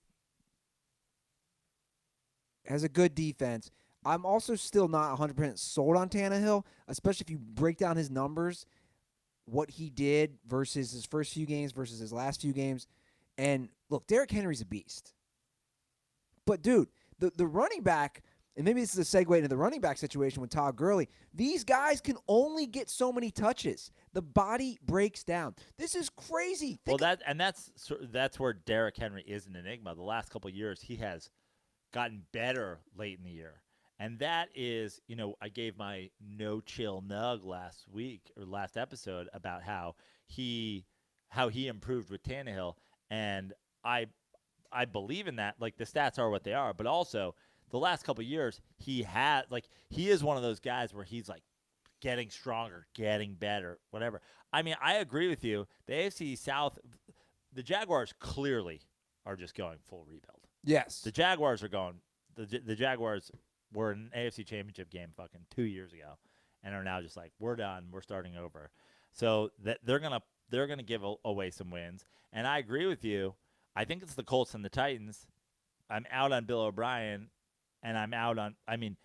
has a good defense. I'm also still not 100% sold on Tannehill, especially if you break down his numbers. What he did versus his first few games versus his last few games. And look, Derrick Henry's a beast. But, dude, the running back, and maybe this is a segue into the running back situation with Todd Gurley, these guys can only get so many touches. The body breaks down. This is crazy. That's where Derrick Henry is an enigma. The last couple of years, he has gotten better late in the year. And that is, I gave my no-chill nug last episode about how he improved with Tannehill, and I believe in that. Like the stats are what they are, but also the last couple of years he is one of those guys where he's like getting stronger, getting better, whatever. I mean, I agree with you. The AFC South, the Jaguars clearly are just going full rebuild. Yes. The Jaguars are going. The Jaguars were in an AFC Championship game fucking 2 years ago, and are now just like, we're done, we're starting over. So that they're gonna give away some wins, and I agree with you. I think it's the Colts and the Titans. I'm out on Bill O'Brien, and I'm out on. I mean,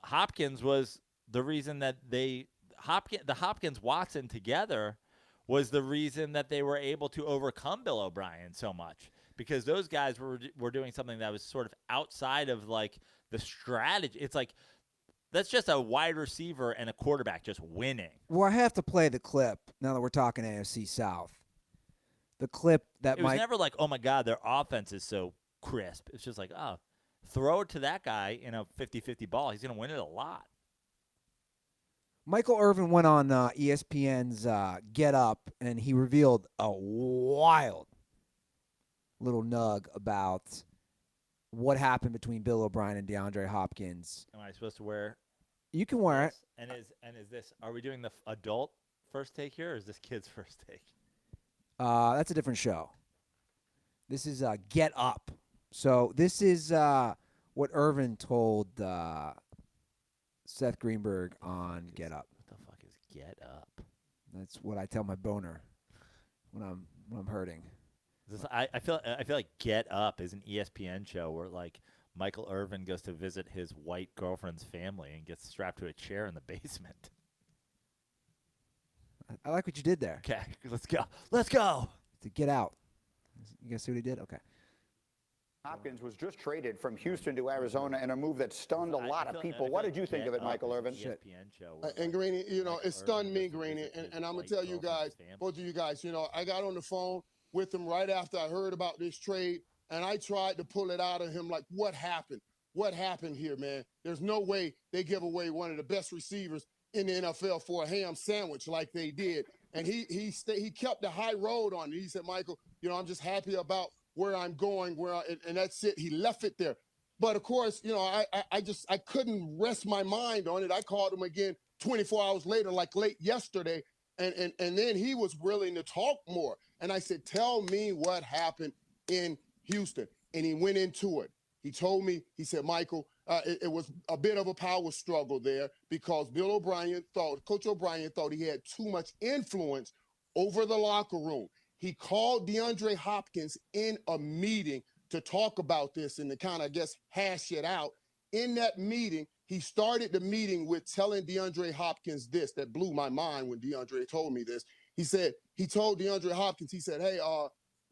Hopkins was the reason that the Hopkins-Watson together was the reason that they were able to overcome Bill O'Brien so much. because those guys were doing something that was sort of outside of like the strategy. It's like that's just a wide receiver and a quarterback just winning. Well, I have to play the clip now that we're talking AFC South. The clip that It was never like, oh my God, their offense is so crisp. It's just like, oh, throw it to that guy in a 50-50 ball. He's going to win it a lot. Michael Irvin went on ESPN's Get Up, and he revealed a wild little nug about what happened between Bill O'Brien and DeAndre Hopkins. Am I supposed to wear? You can wear it. And is this? Are we doing the adult first take here, or is this kid's first take? That's a different show. This is Get Up. So this is what Irvin told Seth Greenberg on Get Up. What the fuck is Get Up? That's what I tell my boner when I'm hurting. I feel like Get Up is an ESPN show where like Michael Irvin goes to visit his white girlfriend's family and gets strapped to a chair in the basement. I like what you did there. Okay, let's go. Let's go. To get out. You guys see what he did? Okay. Hopkins was just traded from Houston to Arizona in a move that stunned a lot of people. What did you think of it, Michael Irvin? ESPN show. And Greeny, you know, it stunned me, Greeny, and I'm going to tell you guys, both of you guys, you know, I got on the phone with him right after I heard about this trade, and I tried to pull it out of him like, what happened? What happened here, man? There's no way they give away one of the best receivers in the NFL for a ham sandwich like they did. And he kept the high road on it. He said, Michael, you know, I'm just happy about where I'm going, and that's it. He left it there. But of course, you know, I couldn't rest my mind on it. I called him again 24 hours later, like late yesterday, and then he was willing to talk more. And I said, tell me what happened in Houston. And he went into it. He told me, he said, Michael, it was a bit of a power struggle there because Coach O'Brien thought he had too much influence over the locker room. He called DeAndre Hopkins in a meeting to talk about this and to kind of, I guess, hash it out. In that meeting, he started the meeting with telling DeAndre Hopkins this. That blew my mind when DeAndre told me this. He told DeAndre Hopkins, he said, hey,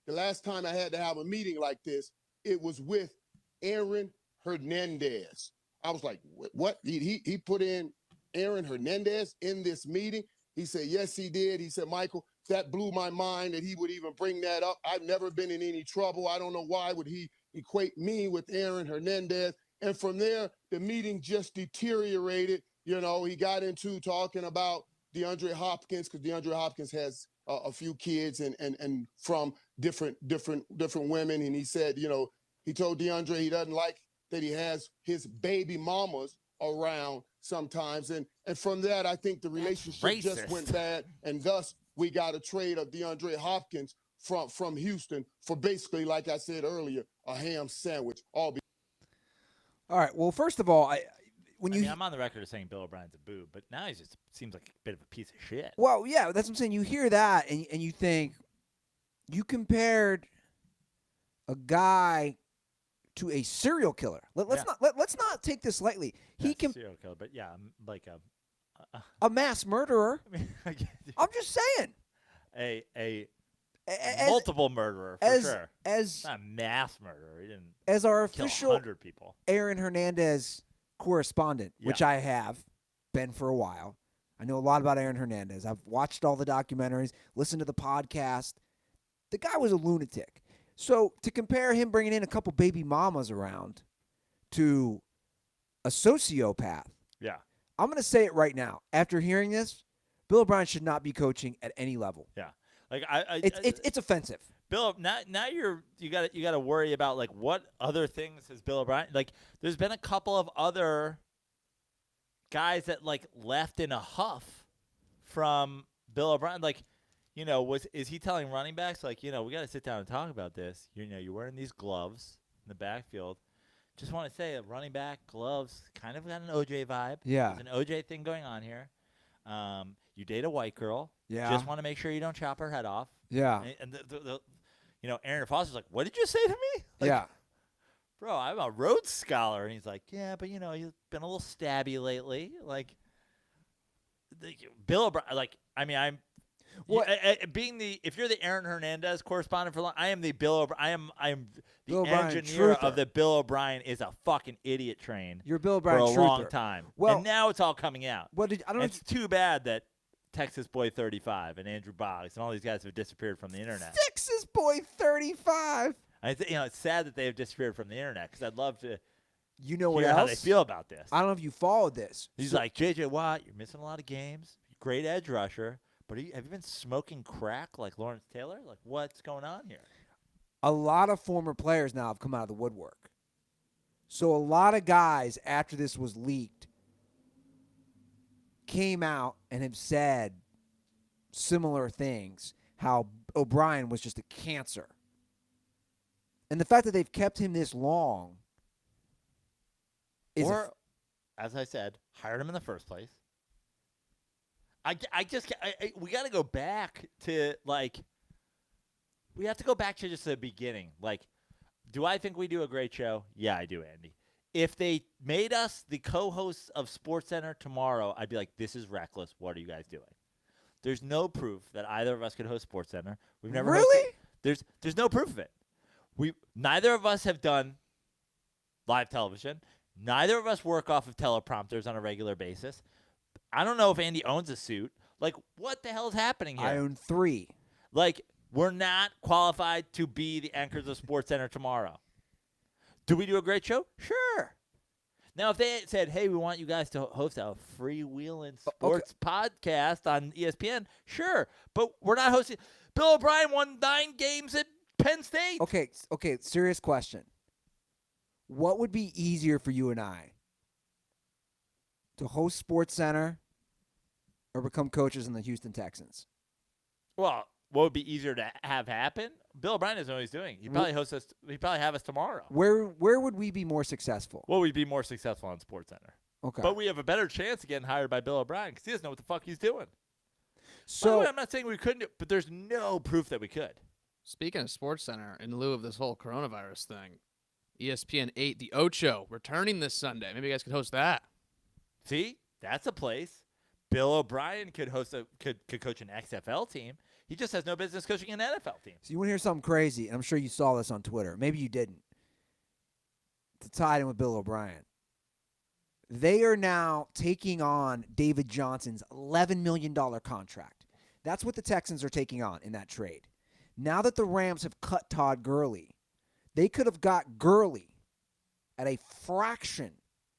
the last time I had to have a meeting like this, it was with Aaron Hernandez. I was like, what? He put in Aaron Hernandez in this meeting? He said, yes, he did. He said, Michael, that blew my mind that he would even bring that up. I've never been in any trouble. I don't know why would he equate me with Aaron Hernandez. And from there, the meeting just deteriorated. You know, he got into talking about DeAndre Hopkins because DeAndre Hopkins has a few kids and from different women. And he said, you know, he told DeAndre he doesn't like that he has his baby mamas around sometimes. And from that, I think the relationship just went bad. And thus, we got a trade of DeAndre Hopkins from Houston for basically, like I said earlier, a ham sandwich. All right. Well, first of all, I'm on the record of saying Bill O'Brien's a boob, but now he just seems like a bit of a piece of shit. Well, yeah, that's what I'm saying. You hear that and you think you compared a guy to a serial killer. Let's not take this lightly. He can serial killer, but yeah, like a mass murderer. I mean, I'm just saying. A multiple murderer for sure. Not a mass murderer. He didn't as our kill official 100 people. Aaron Hernandez correspondent, which I have been for a while. I know a lot about Aaron Hernandez. I've watched all the documentaries, listened to the podcast. The guy was a lunatic. So to compare him bringing in a couple baby mamas around to a sociopath, I'm going to say it right now. After hearing this, Bill O'Brien should not be coaching at any level. Yeah, like it's offensive. Bill, now you got to worry about like what other things has Bill O'Brien like. There's been a couple of other guys that like left in a huff from Bill O'Brien. Like, you know, is he telling running backs like, you know, we got to sit down and talk about this? You know, you're wearing these gloves in the backfield. Just want to say, a running back gloves kind of got an OJ vibe. Yeah, there's an OJ thing going on here. You date a white girl. Yeah, just want to make sure you don't chop her head off. Yeah, and the you know, Aaron Foster's like, what did you say to me? Like, yeah. Bro, I'm a Rhodes Scholar. And he's like, yeah, but, you know, you've been a little stabby lately. Like, Bill O'Brien, like, I mean, Well, If you're the Aaron Hernandez correspondent for long, I am the Bill O'Brien. I am the Bill O'Brien engineer truther. of the Bill O'Brien is a fucking idiot train. You're Bill for O'Brien a long truther. time. Well, and now it's all coming out. I don't know. It's too bad that Texas Boy 35 and Andrew Boggs and all these guys have disappeared from the internet. Texas Boy 35. It's sad that they have disappeared from the internet because I'd love to You know what hear else? how they feel about this. I don't know if you followed this. He's like, J.J. Watt, you're missing a lot of games. Great edge rusher. But have you been smoking crack like Lawrence Taylor? Like, what's going on here? A lot of former players now have come out of the woodwork. So a lot of guys, after this was leaked, came out and have said similar things, how O'Brien was just a cancer. And the fact that they've kept him this long is as I said, hired him in the first place. We got to go back to, we have to go back to just the beginning. Like, do I think we do a great show? Yeah, I do, Andy. If they made us the co-hosts of SportsCenter tomorrow, I'd be like, this is reckless. What are you guys doing? There's no proof that either of us could host SportsCenter. We've never Really? There's no proof of it. Neither of us have done live television. Neither of us work off of teleprompters on a regular basis. I don't know if Andy owns a suit. Like, what the hell is happening here? I own 3. Like, we're not qualified to be the anchors of SportsCenter tomorrow. Do we do a great show? Sure. Now, if they said, hey, we want you guys to host a freewheeling sports podcast on ESPN, sure. But we're not hosting. Bill O'Brien won 9 games at Penn State. Okay, serious question. What would be easier for you and I? To host SportsCenter or become coaches in the Houston Texans? Well, what would be easier to have happen? Bill O'Brien doesn't know what he's doing. He'd probably host us. He'd probably have us tomorrow. Where would we be more successful? Well, we'd be more successful on SportsCenter. Okay. But we have a better chance of getting hired by Bill O'Brien because he doesn't know what the fuck he's doing. So By the way, I'm not saying we couldn't, but there's no proof that we could. Speaking of SportsCenter, in lieu of this whole coronavirus thing, ESPN 8, The Ocho, returning this Sunday. Maybe you guys could host that. See, that's a place. Bill O'Brien could could coach an XFL team. He just has no business coaching an NFL team. So you want to hear something crazy, and I'm sure you saw this on Twitter. Maybe you didn't. To tie it in with Bill O'Brien. They are now taking on David Johnson's $11 million contract. That's what the Texans are taking on in that trade. Now that the Rams have cut Todd Gurley, they could have got Gurley at a fraction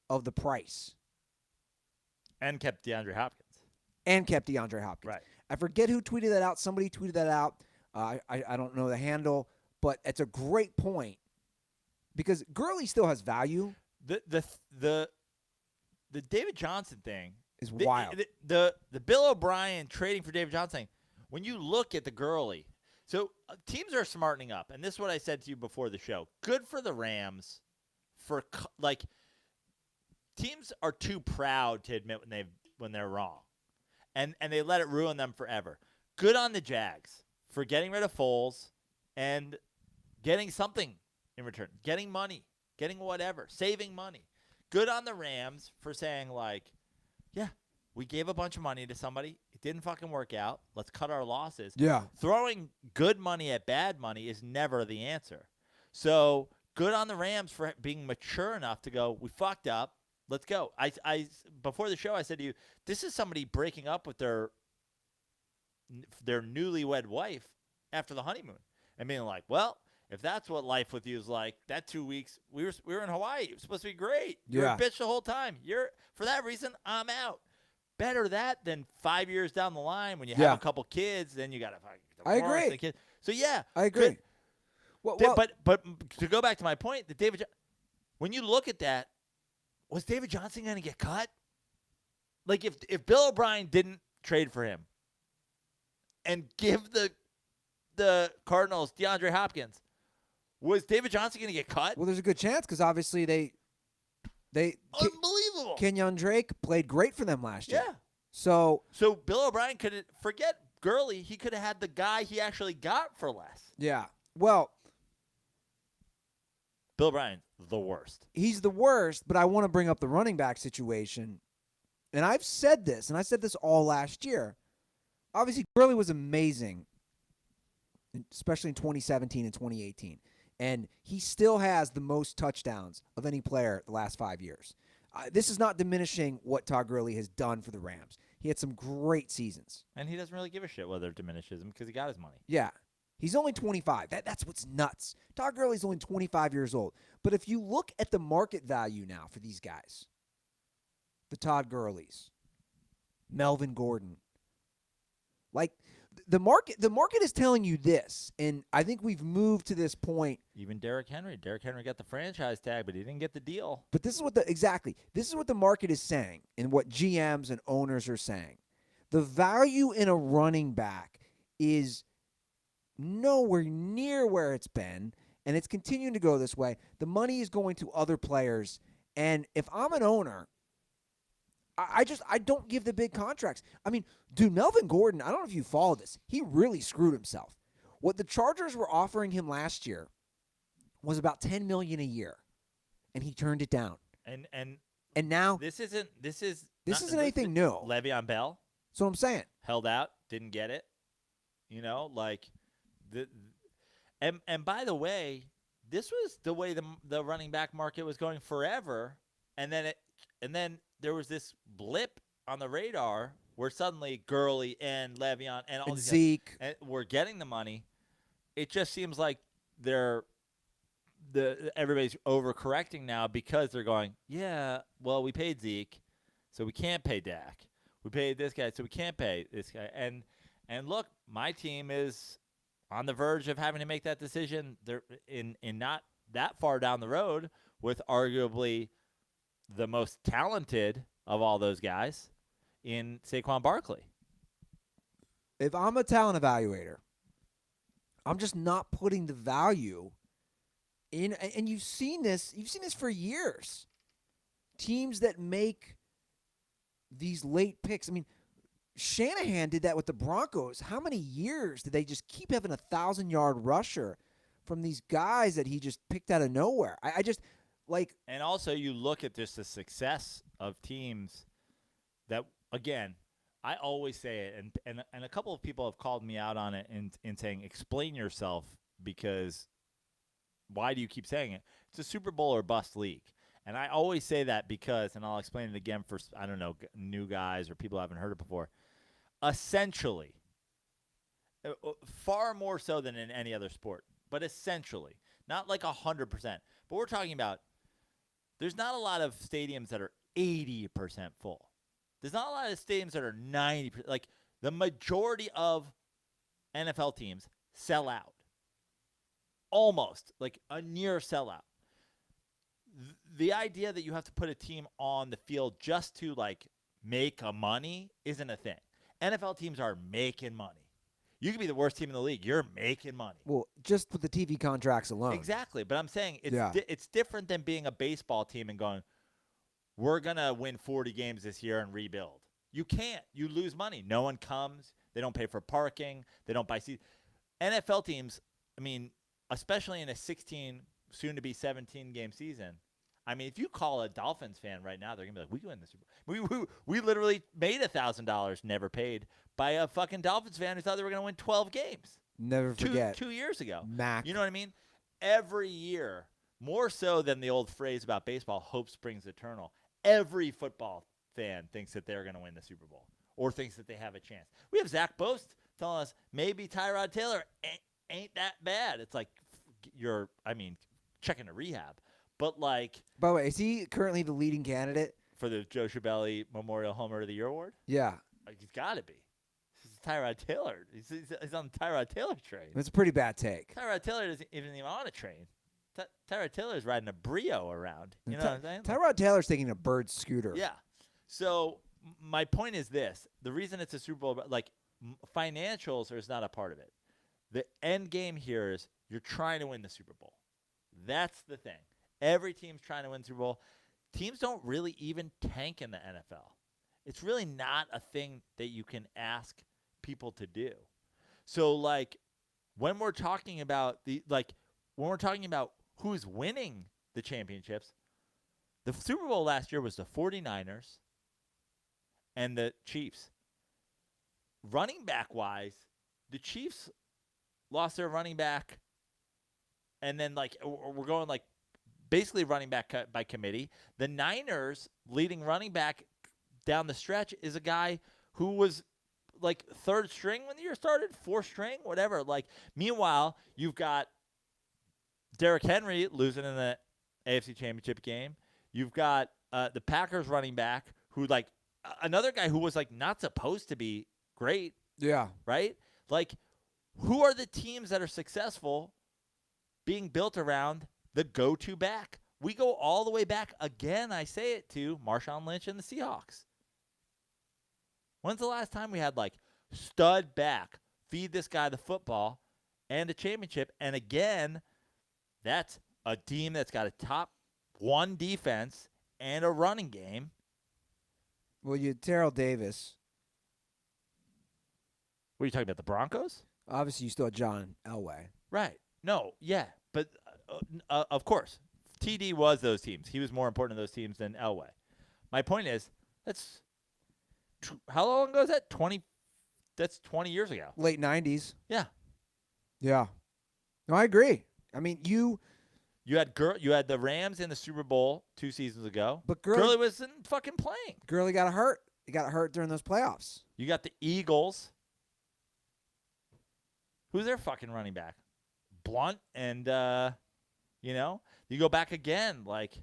of the price. And kept DeAndre Hopkins. Right. I forget who tweeted that out. Somebody tweeted that out. I don't know the handle, but it's a great point because Gurley still has value. The David Johnson thing Is wild. The Bill O'Brien trading for David Johnson thing, when you look at the Gurley, so teams are smartening up, and this is what I said to you before the show. Good for the Rams for teams are too proud to admit when they're wrong. And they let it ruin them forever. Good on the Jags for getting rid of Foles and getting something in return. Getting money. Getting whatever. Saving money. Good on the Rams for saying, yeah, we gave a bunch of money to somebody. It didn't fucking work out. Let's cut our losses. Yeah. Throwing good money at bad money is never the answer. So good on the Rams for being mature enough to go, we fucked up. Let's go. I before the show, I said to you, this is somebody breaking up with their newlywed wife after the honeymoon and being like, well, if that's what life with you is like, that 2 weeks, we were in Hawaii. It was supposed to be great. You're a bitch the whole time. For that reason, I'm out. Better that than 5 years down the line when you have a couple kids, then you got to fucking I agree. the kid. So, yeah. I agree. Well, but to go back to my point, when you look at that, was David Johnson going to get cut? Like, if Bill O'Brien didn't trade for him and give the Cardinals DeAndre Hopkins, was David Johnson going to get cut? Well, there's a good chance because obviously they Unbelievable. Kenyon Drake played great for them last year. Yeah. So Bill O'Brien could forget Gurley. He could have had the guy he actually got for less. yeah. Well, Bill O'Brien, the worst. he's the worst, but I want to bring up the running back situation. And I've said this, and I said this all last year. obviously Gurley was amazing, especially in 2017 and 2018. And he still has the most touchdowns of any player the last 5 years. This is not diminishing what Todd Gurley has done for the Rams. He had some great seasons. And he doesn't really give a shit whether it diminishes him because he got his money. Yeah. He's only 25. That's what's nuts. Todd Gurley's only 25 years old. But if you look at the market value now for these guys, the Todd Gurleys, Melvin Gordon, like the market is telling you this, and I think we've moved to this point. Even Derrick Henry. Derrick Henry got the franchise tag, but he didn't get the deal. But this is what this is what the market is saying and what GMs and owners are saying. The value in a running back is nowhere near where it's been, and it's continuing to go this way. The money is going to other players, and if I'm an owner, I don't give the big contracts. I mean, dude, Melvin Gordon, I don't know if you followed this. He really screwed himself. What the Chargers were offering him last year was about $10 million a year, and he turned it down. And now this isn't anything new. Le'Veon Bell That's what I'm saying. held out, didn't get it. Like and by the way, this was the way the running back market was going forever, and then there was this blip on the radar where suddenly Gurley and Le'Veon and all And these Zeke guys, were getting the money. It just seems like everybody's overcorrecting now because they're going, yeah, well, we paid Zeke, so we can't pay Dak. We paid this guy, so we can't pay this guy. And look, my team is on the verge of having to make that decision. They're in not that far down the road with arguably the most talented of all those guys in Saquon Barkley. If I'm a talent evaluator, I'm just not putting the value in, and you've seen this for years. Teams that make these late picks. I mean, Shanahan did that with the Broncos. How many years did they just keep having a 1,000-yard rusher from these guys that he just picked out of nowhere? I just like. And also, you look at just the success of teams that, again, I always say it, and a couple of people have called me out on it in saying, explain yourself, because why do you keep saying it? It's a Super Bowl or bust league. And I always say that because, and I'll explain it again for, I don't know, new guys or people who haven't heard it before. Essentially, far more so than in any other sport, but essentially, not like 100%, but we're talking about, there's not a lot of stadiums that are 80% full. There's not a lot of stadiums that are 90%. Like, the majority of NFL teams sell out. Almost, like a near sellout. The idea that you have to put a team on the field just to, like, make a money isn't a thing. NFL teams are making money. You could be the worst team in the league. You're making money. Well, just with the TV contracts alone. Exactly. But I'm saying it's different than being a baseball team and going, we're going to win 40 games this year and rebuild. You can't. You lose money. No one comes. They don't pay for parking. They don't buy seats. NFL teams, I mean, especially in a 16, soon-to-be 17-game season, I mean, if you call a Dolphins fan right now, they're going to be like, we can win the Super Bowl. We literally made $1,000 never paid by a fucking Dolphins fan who thought they were going to win 12 games. Never forget. 2 years ago. Mac. You know what I mean? Every year, more so than the old phrase about baseball, hope springs eternal, every football fan thinks that they're going to win the Super Bowl or thinks that they have a chance. We have Zach Boast telling us maybe Tyrod Taylor ain't that bad. It's like checking a rehab. But, like, by the way, is he currently the leading candidate for the Joe Schiavelli Memorial Homer of the Year award? Yeah. Like, he's got to be. This is Tyrod Taylor. He's on the Tyrod Taylor train. It's a pretty bad take. Tyrod Taylor isn't even on a train. Tyrod Taylor is riding a Brio around. You know what I'm saying? Tyrod Taylor's taking a bird scooter. Yeah. So my point is this. The reason it's a Super Bowl, like, financials is not a part of it. The end game here is you're trying to win the Super Bowl. That's the thing. Every team's trying to win the Super Bowl. Teams don't really even tank in the NFL. It's really not a thing that you can ask people to do. So, like, when we're talking about who's winning the championships, the Super Bowl last year was the 49ers and the Chiefs. running back wise, the Chiefs lost their running back, and then like we're going like basically running back by committee. The Niners leading running back down the stretch is a guy who was like third string when the year started, fourth string, whatever. Like, meanwhile, you've got Derrick Henry losing in the AFC Championship game. You've got the Packers running back who, like, another guy who was, like, not supposed to be great. Yeah. Right? Like, who are the teams that are successful being built around the go-to back? We go all the way back again, I say it, to Marshawn Lynch and the Seahawks. When's the last time we had, like, stud back, feed this guy the football and a championship? And again, that's a team that's got a top one defense and a running game. Well, you had Terrell Davis. What are you talking about, the Broncos? Obviously, you still had John Elway. Right. No, yeah. But, of course, TD was those teams. He was more important to those teams than Elway. My point is, how long ago is that? 20. That's 20 years ago. Late 90s. Yeah. Yeah. No, I agree. I mean, you had the Rams in the Super Bowl 2 seasons ago. But Gurley wasn't fucking playing. Gurley got hurt. He got hurt during those playoffs. You got the Eagles. Who's their fucking running back? Blunt and you go back again, like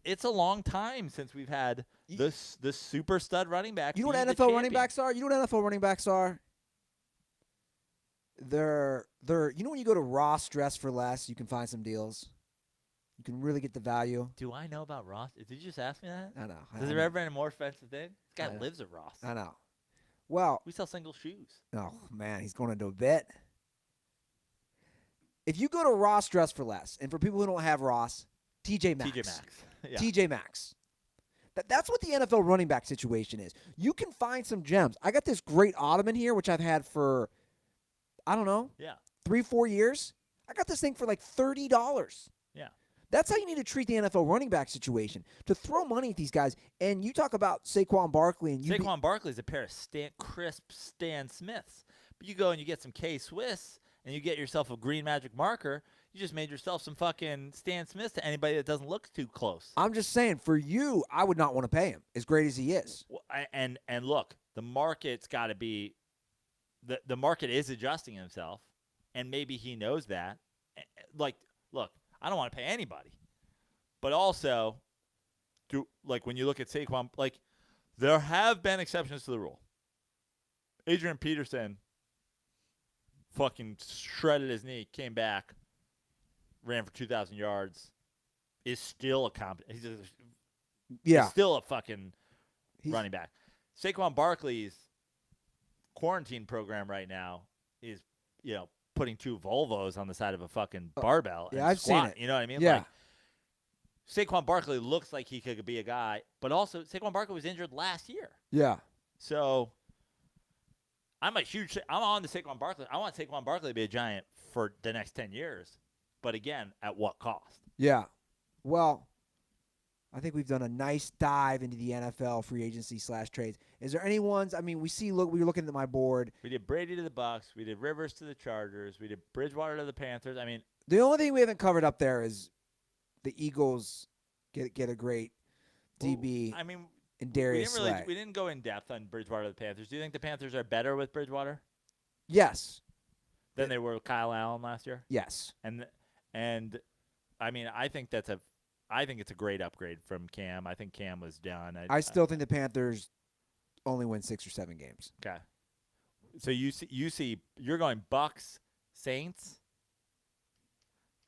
it's a long time since we've had this super stud running back. You know what NFL running backs are? You know what NFL running backs are? They're you know when you go to Ross Dress for Less, you can find some deals. You can really get the value. Do I know about Ross? Did you just ask me that? I know. Has there ever been a more expensive thing? This guy lives at Ross. I know. Well, we sell single shoes. Oh man, he's going into a bit. If you go to Ross Dress for Less, and for people who don't have Ross, TJ Maxx. TJ Maxx. Yeah. TJ Maxx. That's what the NFL running back situation is. You can find some gems. I got this great ottoman here, which I've had for, I don't know, 3-4 years. I got this thing for like $30. Yeah. That's how you need to treat the NFL running back situation. To throw money at these guys, and you talk about Saquon Barkley. And Saquon Barkley's a pair of crisp Stan Smiths. But you go and you get some K-Swiss, and you get yourself a green magic marker, you just made yourself some fucking Stan Smiths to anybody that doesn't look too close. I'm just saying, for you, I would not want to pay him, as great as he is. Well, and look, the market's got to be the market is adjusting himself, and maybe he knows that. Like, look, I don't want to pay anybody. But also, when you look at Saquon, like, there have been exceptions to the rule. Adrian Peterson fucking shredded his knee, came back, ran for 2,000 yards, is still a competent. He's still a fucking running back. Saquon Barkley's quarantine program right now is, putting 2 Volvos on the side of a fucking barbell. Yeah, and I've squat, seen it. You know what I mean? Yeah. Like, Saquon Barkley looks like he could be a guy, but also Saquon Barkley was injured last year. Yeah. So I'm on the Saquon Barkley. I want Saquon Barkley to be a Giant for the next 10 years. But again, at what cost? Yeah. Well, I think we've done a nice dive into the NFL free agency / trades. Is there any ones? I mean, we were looking at my board. We did Brady to the Bucs. We did Rivers to the Chargers. We did Bridgewater to the Panthers. I mean, the only thing we haven't covered up there is the Eagles get a great DB. I mean, and Darius Slay. We didn't go in depth on Bridgewater to the Panthers. Do you think the Panthers are better with Bridgewater? Yes. Than they were with Kyle Allen last year? Yes. And I mean, I think it's a great upgrade from Cam. I think Cam was done. I still think the Panthers only win 6 or 7 games. Okay. So you're going Bucs, Saints.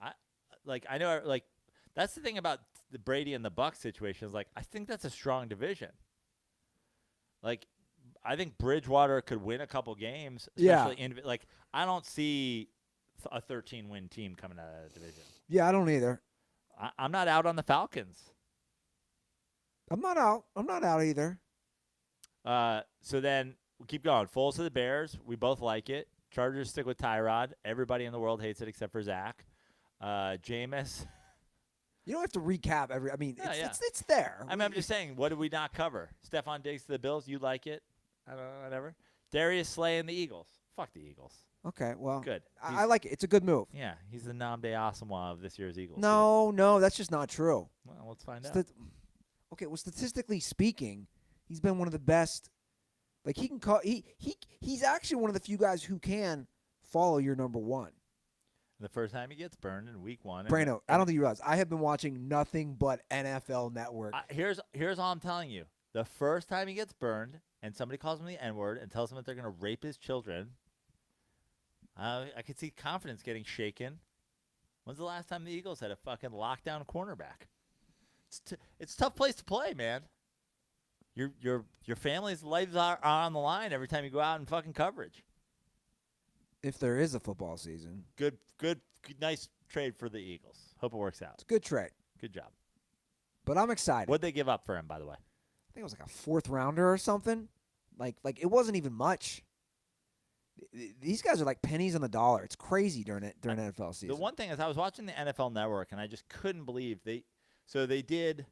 I know that's the thing about the Brady and the Bucs situation is, like, I think that's a strong division. Like, I think Bridgewater could win a couple games. Especially I don't see a 13-win team coming out of that division. Yeah, I don't either. I'm not out on the Falcons. I'm not out either. So then we keep going. Foles to the Bears. We both like it. Chargers stick with Tyrod. Everybody in the world hates it except for Zach. Jameis. You don't have to recap every. I mean, Yeah, it's there. I mean, I'm just saying, what did we not cover? Stephon Diggs to the Bills. You like it? I don't know, whatever. Darius Slay and the Eagles. Fuck the Eagles. Okay, well, Good. I like it. It's a good move. Yeah, he's the Nnamdi Asomugha of this year's Eagles. No, that's just not true. Well, let's find out. Okay, well, statistically speaking, he's been one of the best. Like he can call he's actually one of the few guys who can follow your number one. The first time he gets burned in week 1. Brano, I don't think you realize I have been watching nothing but NFL Network. Here's all I'm telling you. The first time he gets burned and somebody calls him the N-word and tells him that they're going to rape his children, I could see confidence getting shaken. When's the last time the Eagles had a fucking lockdown cornerback? It's a tough place to play, man. Your family's lives are on the line every time you go out in fucking coverage. If there is a football season. Good, nice trade for the Eagles. Hope it works out. It's a good trade. Good job. But I'm excited. What'd they give up for him, by the way? I think it was like a 4th rounder or something. Like it wasn't even much. These guys are like pennies on the dollar. It's crazy during NFL season. The one thing is, I was watching the NFL Network and I just couldn't believe they did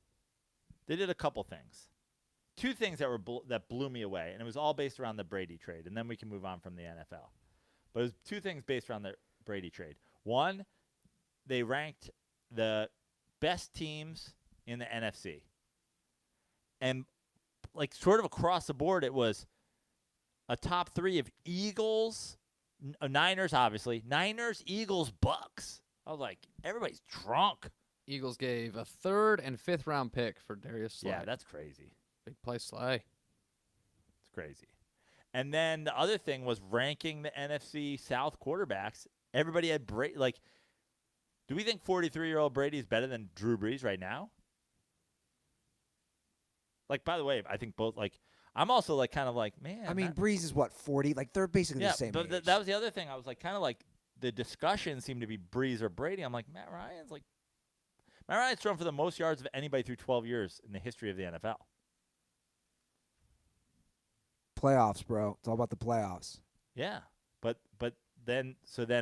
a couple things. 2 things that blew me away, and it was all based around the Brady trade, and then we can move on from the NFL. But it was 2 things based around the Brady trade. One, they ranked the best teams in the NFC. And like sort of across the board, it was a top 3 of Eagles, Niners, obviously. Niners, Eagles, Bucs. I was like, everybody's drunk. Eagles gave a 3rd and 5th round pick for Darius Slay. Yeah, that's crazy. Big play Slay. It's crazy. And then the other thing was ranking the NFC South quarterbacks. Everybody had Brady. Like, do we think 43-year-old Brady is better than Drew Brees right now? Like, by the way, I think both. Like, I'm also like kind of like, man. I mean, Breeze is what, 40? Like they're basically the same but age. that was the other thing. I was like, kind of like the discussion seemed to be Breeze or Brady. I'm like, Matt Ryan's thrown for the most yards of anybody through 12 years in the history of the NFL. Playoffs, bro. It's all about the playoffs. Yeah, but then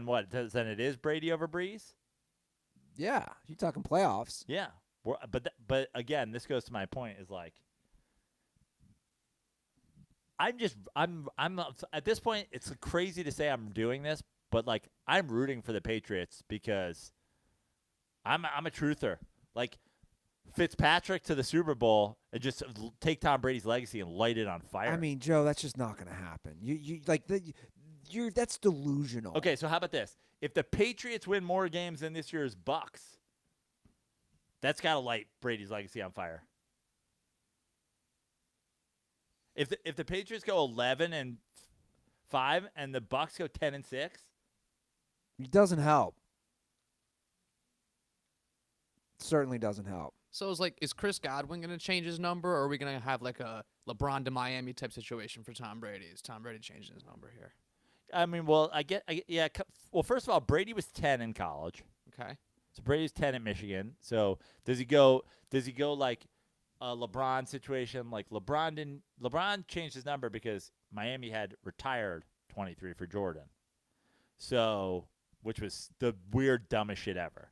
what? Then it is Brady over Breeze? Yeah, you're talking playoffs. Yeah, but again, this goes to my point. Is like, I'm at this point. It's crazy to say I'm doing this, but like I'm rooting for the Patriots because I'm a truther. Like Fitzpatrick to the Super Bowl and just take Tom Brady's legacy and light it on fire. I mean, Joe, that's just not going to happen. That's delusional. Okay, so how about this? If the Patriots win more games than this year's Bucs, that's got to light Brady's legacy on fire. If the Patriots go 11-5 and the Bucs go 10-6, it doesn't help. Certainly doesn't help. So it's like, is Chris Godwin going to change his number, or are we going to have like a LeBron to Miami type situation for Tom Brady? Is Tom Brady changing his number here? I mean, well, yeah. Well, first of all, Brady was 10 in college. Okay. So Brady's 10 at Michigan. So does he go like a LeBron situation? Like LeBron changed his number because Miami had retired 23 for Jordan. So, which was the weird, dumbest shit ever.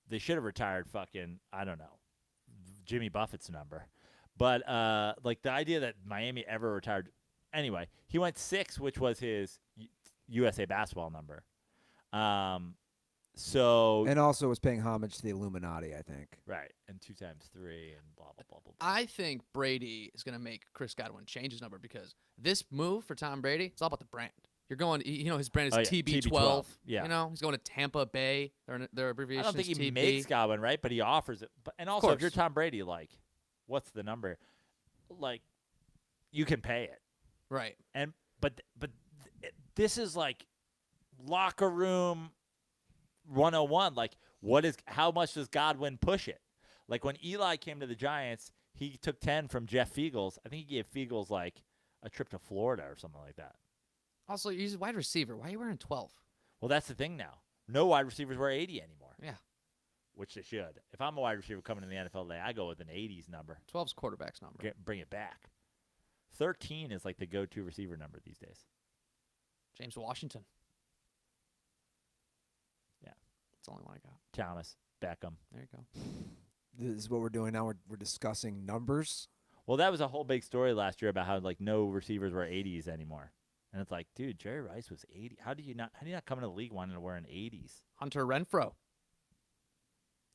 They should have retired fucking, I don't know, Jimmy Buffett's number. But like the idea that Miami ever retired. Anyway, he went 6, which was his USA basketball number. So and also was paying homage to the Illuminati, I think. Right, and 2 times 3 and blah blah blah blah. I think Brady is going to make Chris Godwin change his number because this move for Tom Brady, it's all about the brand. You're going, his brand is TB12. Yeah. He's going to Tampa Bay. Their abbreviation I don't think is he TB. makes Godwin, right? But he offers it. And also, if you're Tom Brady, like, what's the number? Like, you can pay it. Right. But this is like locker room 101. Like, how much does Godwin push it? Like, when Eli came to the Giants, he took 10 from Jeff Fiegels. I think he gave Fiegels, like, a trip to Florida or something like that. Also, he's a wide receiver. Why are you wearing 12? Well, that's the thing now. No wide receivers wear 80 anymore. Yeah. Which they should. If I'm a wide receiver coming in the NFL today, I go with an 80s number. 12's quarterback's number. Bring it back. 13 is like the go-to receiver number these days. James Washington. Yeah. That's the only one I got. Thomas, Beckham. There you go. This is what we're doing now. We're discussing numbers. Well, that was a whole big story last year about how like no receivers were 80s anymore. And it's like, dude, Jerry Rice was 80. How do you not come into the league wanting to wear an 80s? Hunter Renfro.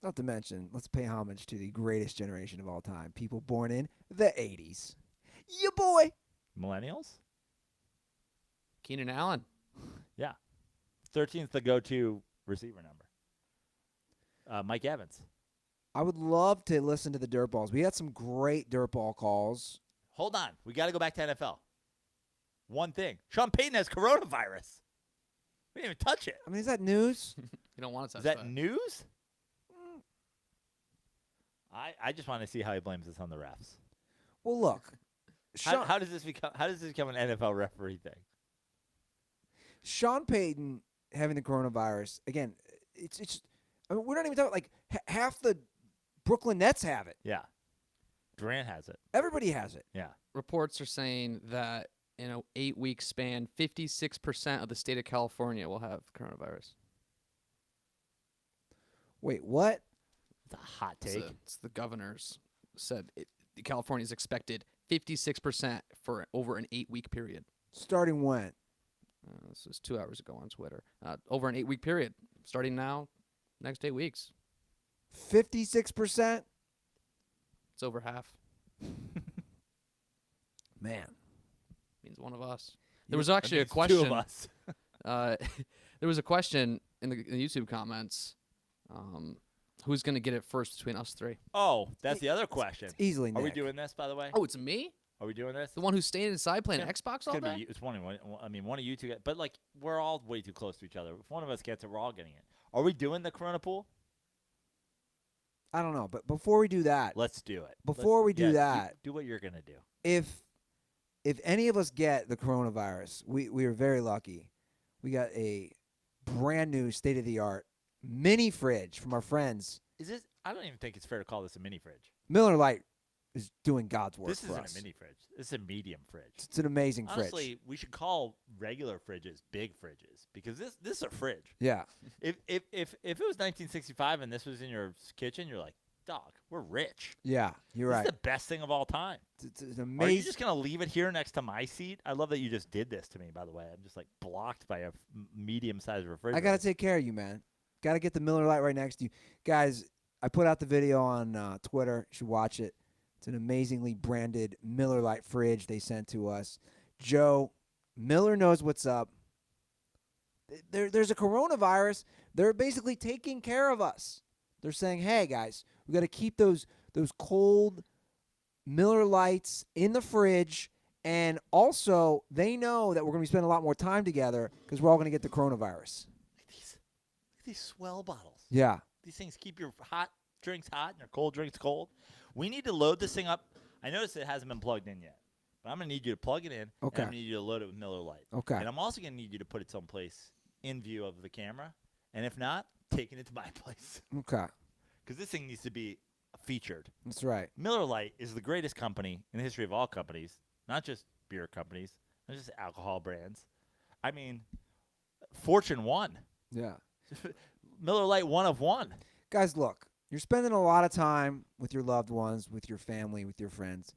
Not to mention, let's pay homage to the greatest generation of all time. People born in the 80s. Ya boy. Millennials? Keenan Allen. Yeah. 13's the go-to receiver number. Mike Evans. I would love to listen to the dirt balls. We had some great dirt ball calls. Hold on. We got to go back to NFL. One thing. Sean Payton has coronavirus. We didn't even touch it. I mean, is that news? You don't want to touch Is that news? I just want to see how he blames this on the refs. Well, look. How does this become an NFL referee thing? Sean Payton having the coronavirus, again, it's I mean, we're not even talking like half the Brooklyn Nets have it. Yeah. Durant has it. Everybody has it. Yeah. Reports are saying that in an 8-week span, 56% of the state of California will have coronavirus. Wait, what? It's a hot take. It's the governors said California is expected 56% for over an 8-week period. Starting when? This was 2 hours ago on Twitter. Over an 8-week period, starting now, next 8 weeks. 56%? It's over half. Man. Means one of us. There was actually a question. 2 of us. There was a question in the YouTube comments. Who's going to get it first between us three? Oh, that's the other question. It's easily Are we Nick. doing this, by the way? Oh, it's me? Are we doing this? The one who's staying inside playing Xbox all day? It's one of you two guys. But, like, we're all way too close to each other. If one of us gets it, we're all getting it. Are we doing the Corona pool? I don't know, but before we do that, Let's do it. Before we do that- do what you're going to do. if any of us get the coronavirus, we are very lucky. We got a brand new state-of-the-art mini fridge from our friends. Is this? I don't even think it's fair to call this a mini fridge. Miller Lite is doing God's work This for isn't us. a mini fridge. This is a medium fridge. It's an amazing Honestly, fridge. we should call regular fridges big fridges because this is a fridge. Yeah. If it was 1965 and this was in your kitchen, you're like, dog, we're rich. Yeah, you're This right. is the best thing of all time. It's an Are you amazing. just gonna leave it here next to my seat? I love that you just did this to me. By the way, I'm just like blocked by a medium-sized refrigerator. I got to take care of you, man. Got to get the Miller Lite right next to you. Guys, I put out the video on Twitter. You should watch it. It's an amazingly branded Miller Lite fridge they sent to us. Joe, Miller knows what's up. There's a coronavirus. They're basically taking care of us. They're saying, hey, guys, we got to keep those cold Miller Lights in the fridge. And also, they know that we're going to be spending a lot more time together because we're all going to get the coronavirus. Look at these swell bottles. Yeah. These things keep your hot drinks hot and your cold drinks cold. We need to load this thing up. I noticed it hasn't been plugged in yet, but I'm going to need you to plug it in. Okay. And I'm going to need you to load it with Miller Lite. Okay. And I'm also going to need you to put it someplace in view of the camera. And if not, taking it to my place. Okay. Because this thing needs to be featured. That's right. Miller Lite is the greatest company in the history of all companies, not just beer companies, not just alcohol brands. I mean, Fortune 1. Yeah. Miller Lite 1 of 1. Guys, look, you're spending a lot of time with your loved ones, with your family, with your friends.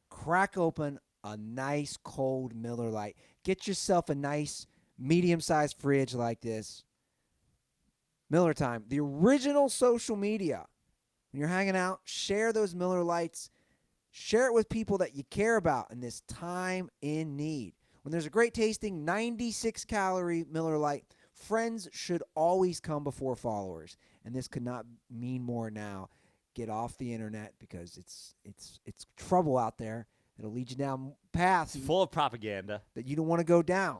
Crack open a nice cold Miller Lite. Get yourself a nice medium-sized fridge like this. Miller Time, the original social media. When you're hanging out, share those Miller Lights. Share it with people that you care about in this time in need. When there's a great tasting 96-calorie Miller Lite, friends should always come before followers. And this could not mean more now. Get off the internet because it's trouble out there. It'll lead you down paths It's full of propaganda. that you don't want to go down.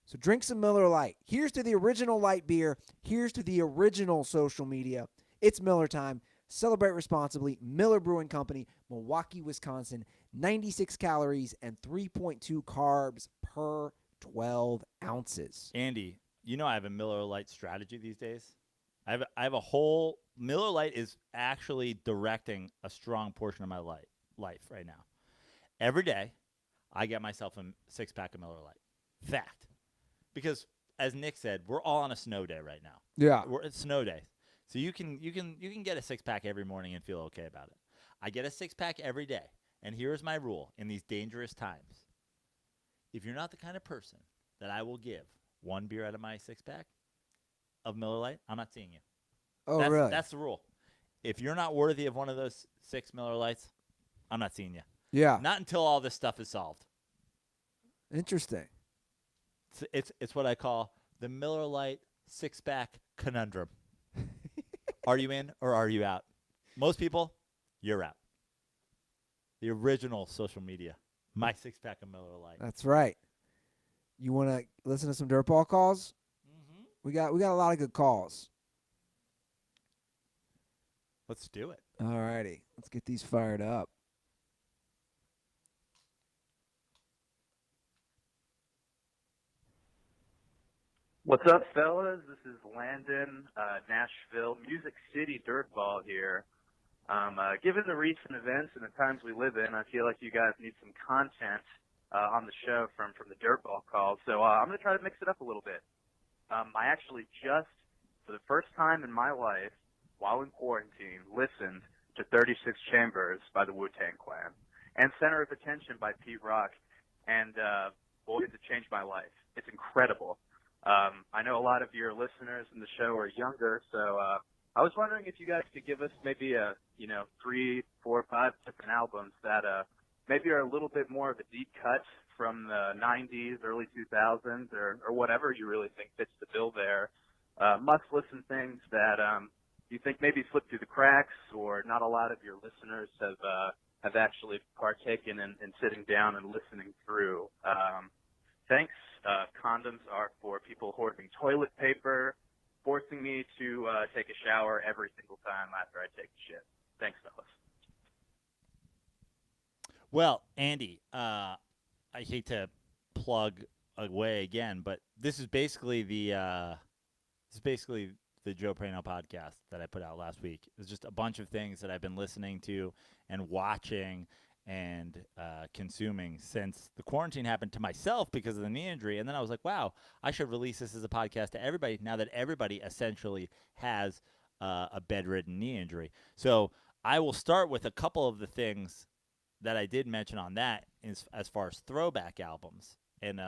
So drink some Miller Lite. Here's to the original light beer. Here's to the original social media. It's Miller Time. Celebrate responsibly. Miller Brewing Company, Milwaukee, Wisconsin. 96 calories and 3.2 carbs per 12 ounces. Andy, you know I have a Miller Lite strategy these days. I have a whole Miller Lite is actually directing a strong portion of my life right now. Every day, I get myself a 6-pack of Miller Lite. Fact. Because as Nick said, we're all on a snow day right now. Yeah. It's snow day. So you can get a 6-pack every morning and feel okay about it. I get a 6-pack every day. And here's my rule in these dangerous times. If you're not the kind of person that I will give one beer out of my six-pack of Miller Lite, I'm not seeing you. Oh, really? That's the rule. If you're not worthy of one of those 6 Miller Lites, I'm not seeing you. Yeah. Not until all this stuff is solved. Interesting. It's what I call the Miller Lite six-pack conundrum. Are you in or are you out? Most people, you're out. The original social media, my six-pack of Miller Lite. That's right. You want to listen to some dirtball calls? Mm-hmm. We got a lot of good calls. Let's do it. All righty. Let's get these fired up. What's up, fellas? This is Landon, Nashville, Music City Dirtball here. Given the recent events and the times we live in, I feel like you guys need some content on the show from the Dirtball calls. So I'm going to try to mix it up a little bit. I actually just, for the first time in my life, while in quarantine, listened to 36 Chambers by the Wu-Tang Clan and Center of Attention by Pete Rock. And boy, it changed my life. It's incredible. I know a lot of your listeners in the show are younger, so I was wondering if you guys could give us maybe 3, 4, 5 different albums that maybe are a little bit more of a deep cut from the 90s, early 2000s, or whatever you really think fits the bill there. Must-listen things that you think maybe slipped through the cracks, or not a lot of your listeners have actually partaken in sitting down and listening through. Thanks. Condoms are for people hoarding toilet paper, forcing me to take a shower every single time after I take a shit. Thanks, fellas. Well, Andy, I hate to plug away again, but this is basically the Joe Prano podcast that I put out last week. It's just a bunch of things that I've been listening to and watching and consuming since the quarantine happened to myself because of the knee injury. And then I was like, wow, I should release this as a podcast to everybody now that everybody essentially has a bedridden knee injury. So I will start with a couple of the things that I did mention on that as far as throwback albums. And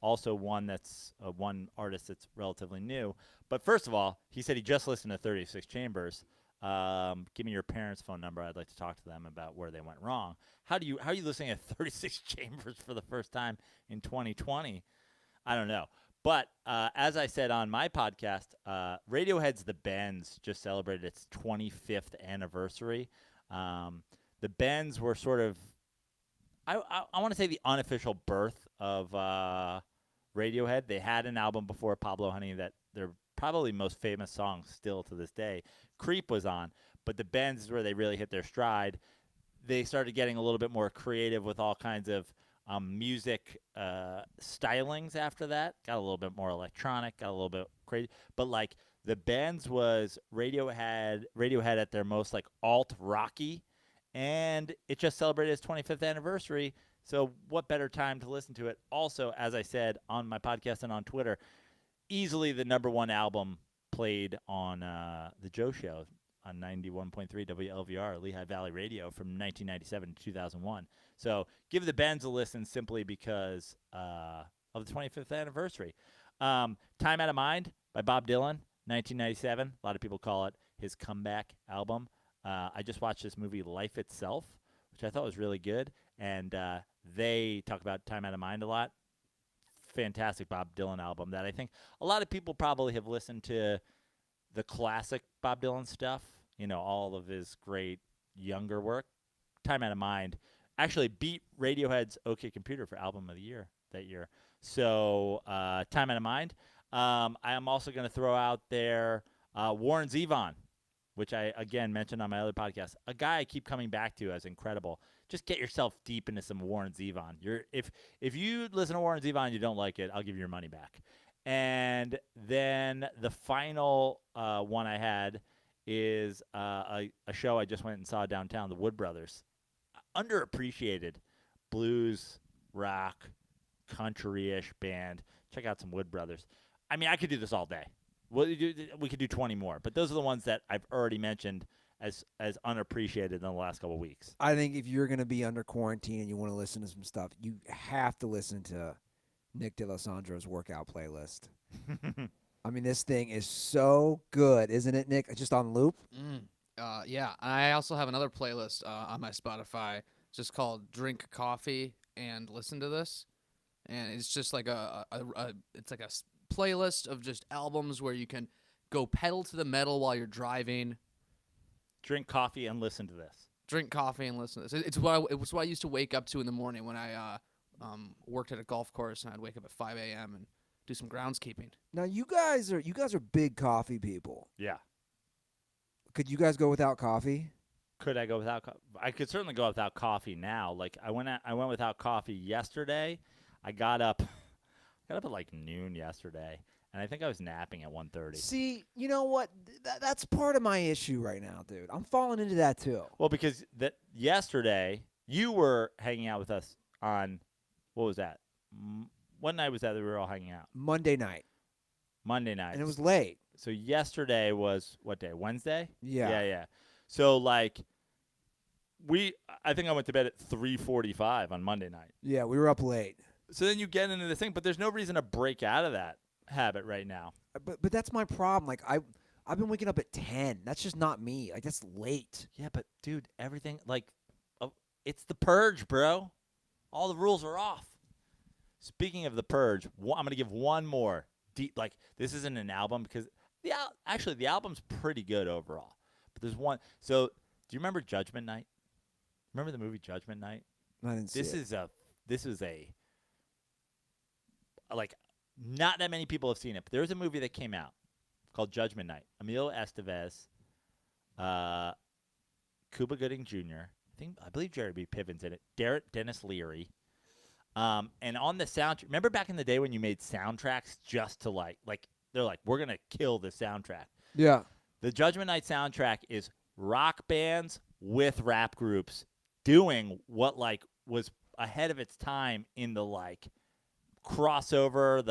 also one that's one artist that's relatively new. But first of all, he said he just listened to 36 Chambers. Give me your parents' phone number. I'd like to talk to them about where they went wrong. How are you listening to 36 Chambers for the first time in 2020? I don't know. But as I said on my podcast, Radiohead's The Bends just celebrated its 25th anniversary. The Bends were sort of, I want to say, the unofficial birth of Radiohead. They had an album before Pablo Honey that they're probably most famous song still to this day, Creep, was on. But the Bends is where they really hit their stride. They started getting a little bit more creative with all kinds of music stylings after that. Got a little bit more electronic, got a little bit crazy. But like the Bends was Radiohead at their most like alt rocky, and it just celebrated its 25th anniversary. So what better time to listen to it? Also, as I said on my podcast and on Twitter, easily the number one album played on the Joe Show on 91.3 WLVR, Lehigh Valley Radio, from 1997 to 2001. So give the Bends a listen simply because of the 25th anniversary. Time Out of Mind by Bob Dylan, 1997. A lot of people call it his comeback album. I just watched this movie, Life Itself, which I thought was really good, and they talk about Time Out of Mind a lot. Fantastic Bob Dylan album that I think a lot of people probably have listened to the classic Bob Dylan stuff, all of his great younger work. Time Out of Mind actually beat Radiohead's OK Computer for Album of the Year that year. So Time Out of Mind. I am also going to throw out there Warren Zevon, which I, again, mentioned on my other podcast. A guy I keep coming back to as incredible. Just get yourself deep into some Warren Zevon. If you listen to Warren Zevon and you don't like it, I'll give you your money back. And then the final one I had is a show I just went and saw downtown, the Wood Brothers. Underappreciated blues, rock, country-ish band. Check out some Wood Brothers. I mean, I could do this all day. We could do 20 more, but those are the ones that I've already mentioned as unappreciated in the last couple of weeks. I think if you're going to be under quarantine and you want to listen to some stuff, you have to listen to Nick D'Alessandro's workout playlist. I mean, this thing is so good, isn't it, Nick? Just on loop? Yeah. I also have another playlist on my Spotify. It's just called Drink Coffee and Listen to This. And it's just like it's like a playlist of just albums where you can go pedal to the metal while you're driving. Drink coffee and listen to this. Drink coffee and listen to this. It was what I used to wake up to in the morning when I worked at a golf course, and I'd wake up at 5 a.m. and do some groundskeeping. Now, you guys are big coffee people. Yeah. Could you guys go without coffee? Could I go without coffee? I could certainly go without coffee now. Like I went without coffee yesterday. I got up at like noon yesterday, and I think I was napping at 1:30. See, you know what? That's part of my issue right now, dude. I'm falling into that too. Well, because yesterday you were hanging out with us on, what was that? What night was that we were all hanging out? Monday night. Monday night. And it was late. So yesterday was what day? Wednesday? Yeah. Yeah. So like I think I went to bed at 3:45 on Monday night. Yeah, we were up late. So then you get into this thing, but there's no reason to break out of that habit right now. But that's my problem. Like I've been waking up at 10. That's just not me. Like that's late. Yeah, but dude, everything it's the purge, bro. All the rules are off. Speaking of the purge, I'm gonna give one more deep. Like this isn't an album because the album's pretty good overall. But there's one. So do you remember Judgment Night? Remember the movie Judgment Night? I didn't see it. This is a like not that many people have seen it, but there's a movie that came out called Judgment Night. Emilio Estevez, Cuba Gooding Jr. I believe Jerry B. Piven's in it. Dennis Leary. And on the soundtrack, remember back in the day when you made soundtracks just to like they're like, we're gonna kill the soundtrack. Yeah. The Judgment Night soundtrack is rock bands with rap groups doing what like was ahead of its time in the like crossover,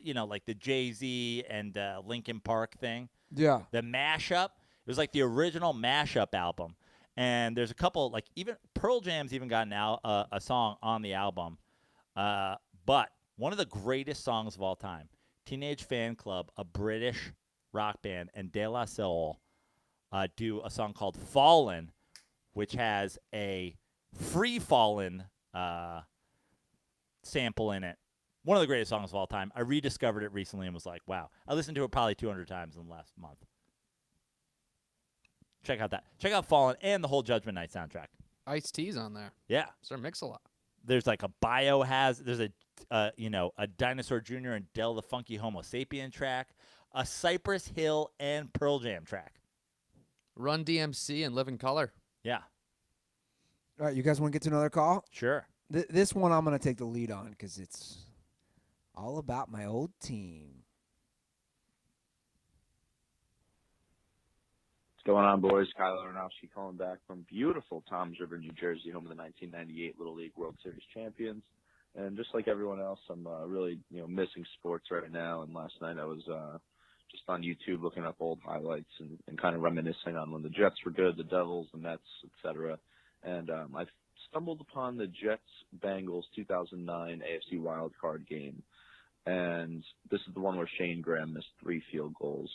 like the Jay-Z and Linkin Park thing. Yeah. The mashup. It was like the original mashup album. And there's a couple, like even Pearl Jam's even got a song on the album. But one of the greatest songs of all time, Teenage Fan Club, a British rock band, and De La Soul do a song called Fallen, which has a Free Fallen sample in it. One of the greatest songs of all time. I rediscovered it recently and was like, wow. I listened to it probably 200 times in the last month. Check out that. Check out Fallen and the whole Judgment Night soundtrack. Ice-T's on there. Yeah. So Mix-a-Lot. There's like a there's a Dinosaur Jr. and Del the Funky Homo Sapien track, a Cypress Hill and Pearl Jam track. Run DMC and Live in Color. Yeah. All right, you guys want to get to another call? Sure. This one I'm going to take the lead on because it's all about my old team. What's going on, boys? Kyle Aronofsky calling back from beautiful Toms River, New Jersey, home of the 1998 Little League World Series champions. And just like everyone else, I'm really missing sports right now. And last night I was just on YouTube looking up old highlights and kind of reminiscing on when the Jets were good, the Devils, the Mets, etc. And I stumbled upon the Jets-Bengals 2009 AFC Wild Card game. And this is the one where Shane Graham missed 3 field goals.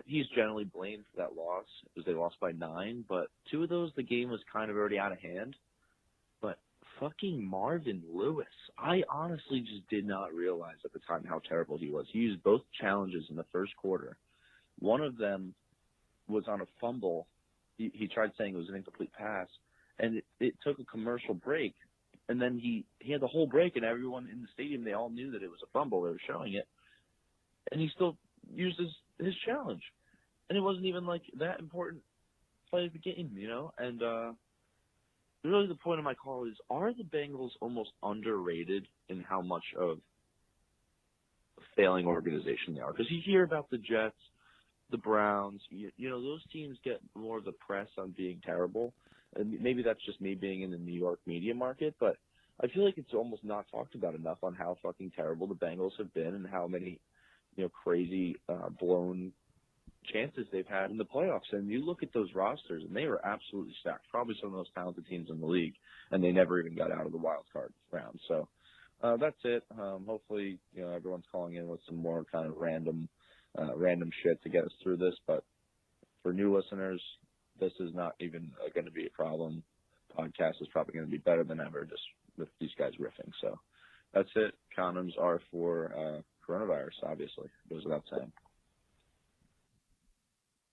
He's generally blamed for that loss because they lost by 9. But 2 of those, the game was kind of already out of hand. But fucking Marvin Lewis, I honestly just did not realize at the time how terrible he was. He used both challenges in the first quarter. One of them was on a fumble. He tried saying it was an incomplete pass, and it took a commercial break. And then he had the whole break, and everyone in the stadium, they all knew that it was a fumble. They were showing it. And he still used his challenge. And it wasn't even like that important play of the game, And really the point of my call is, are the Bengals almost underrated in how much of a failing organization they are? Because you hear about the Jets, the Browns, those teams get more of the press on being terrible. And maybe that's just me being in the New York media market, but I feel like it's almost not talked about enough on how fucking terrible the Bengals have been and how many, crazy, blown chances they've had in the playoffs. And you look at those rosters, and they were absolutely stacked. Probably some of the most talented teams in the league, and they never even got out of the wild card round. So that's it. Hopefully, everyone's calling in with some more kind of random shit to get us through this. But for new listeners, this is not even going to be a problem. Podcast is probably going to be better than ever just with these guys riffing. So that's it. Condoms are for coronavirus, obviously. Goes without saying.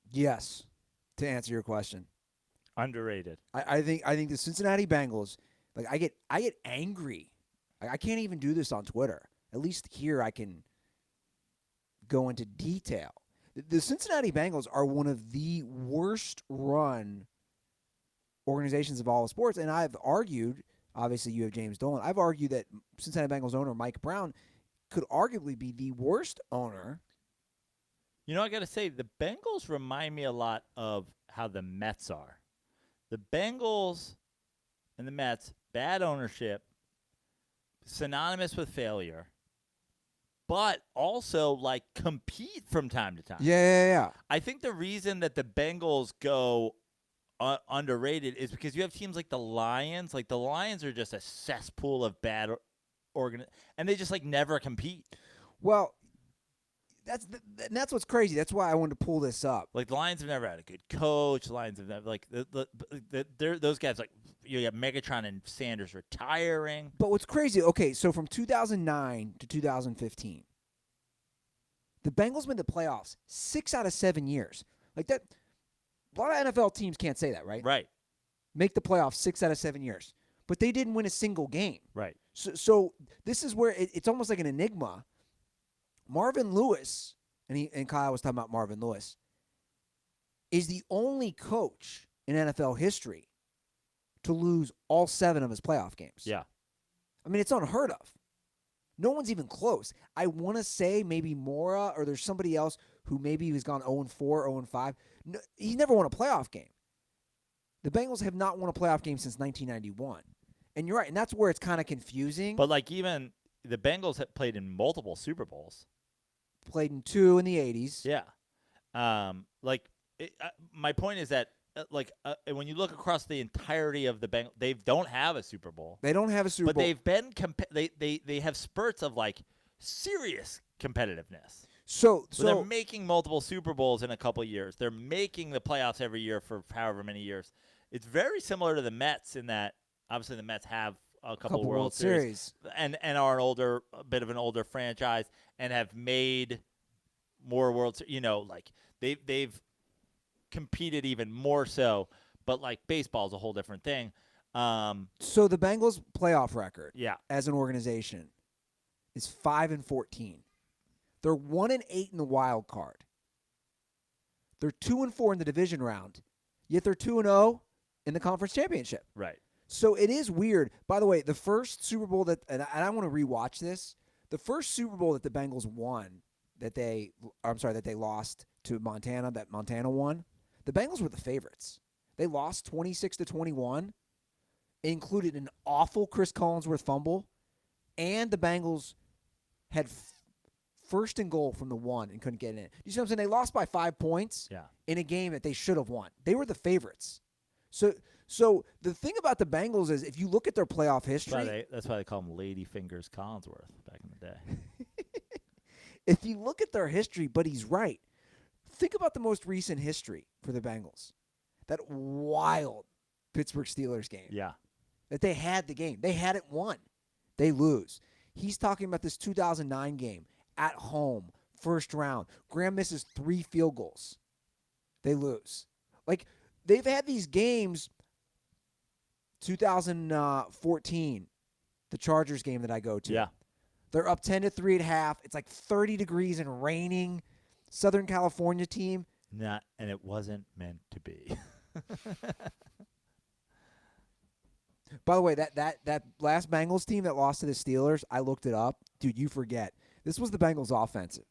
Yes, to answer your question. Underrated. I think the Cincinnati Bengals, like I get angry. I can't even do this on Twitter. At least here I can go into detail. The Cincinnati Bengals are one of the worst run organizations of all of sports, and I've argued, obviously you have James Dolan, I've argued that Cincinnati Bengals owner Mike Brown could arguably be the worst owner. I got to say, the Bengals remind me a lot of how the Mets are. The Bengals and the Mets, bad ownership, synonymous with failure, but also, like, compete from time to time. Yeah. I think the reason that the Bengals go underrated is because you have teams like the Lions. Like, the Lions are just a cesspool of bad and they just, like, never compete. Well, that's what's crazy. That's why I wanted to pull this up. Like, the Lions have never had a good coach. The Lions have never, like, those guys, like, you have Megatron and Sanders retiring. But what's crazy, okay, so from 2009 to 2015, the Bengals made the playoffs 6 out of 7 years. Like that, a lot of NFL teams can't say that, right? Right. Make the playoffs 6 out of 7 years. But they didn't win a single game. Right. So this is where it's almost like an enigma. Marvin Lewis, and Kyle was talking about Marvin Lewis, is the only coach in NFL history to lose all 7 of his playoff games. Yeah. I mean, it's unheard of. No one's even close. I want to say maybe Mora or there's somebody else who maybe has gone 0-4, 0-5. No, he never won a playoff game. The Bengals have not won a playoff game since 1991. And you're right, and that's where it's kind of confusing. But, like, even the Bengals have played in multiple Super Bowls. Played in 2 in the 80s. Yeah. My point is that, when you look across the entirety of the Bengals, they don't have a Super Bowl. They don't have a Super Bowl. But they've been they have spurts of, like, serious competitiveness. So they're making multiple Super Bowls in a couple of years. They're making the playoffs every year for however many years. It's very similar to the Mets in that obviously the Mets have a couple of World Series and are a bit of an older franchise and have made more World Series. Like they've competed even more so. But like baseball is a whole different thing. So the Bengals playoff record, as an organization, is 5-14. They're 1-8 in the wild card. They're 2-4 in the division round, yet they're 2-0 in the conference championship. Right. So it is weird. By the way, the first Super Bowl and I want to rewatch this. The first Super Bowl that the Bengals won, that they lost to Montana, that Montana won, the Bengals were the favorites. They lost 26-21. It included an awful Chris Collinsworth fumble, and the Bengals had first and goal from the 1 and couldn't get it in. You see what I'm saying? They lost by 5 points in a game that they should have won. They were the favorites. So the thing about the Bengals is if you look at their playoff history. That's why they call him Lady Fingers Collinsworth back in the day. If you look at their history, but he's right. Think about the most recent history for the Bengals. That wild Pittsburgh Steelers game. Yeah. That they had the game. They had it won. They lose. He's talking about this 2009 game at home, first round. Graham misses 3 field goals. They lose. Like, they've had these games, 2014, the Chargers game that I go to. Yeah. They're up 10-3 at half. It's like 30 degrees and raining. Southern California team. And it wasn't meant to be. By the way, that last Bengals team that lost to the Steelers, I looked it up. Dude, you forget. This was the Bengals offensive.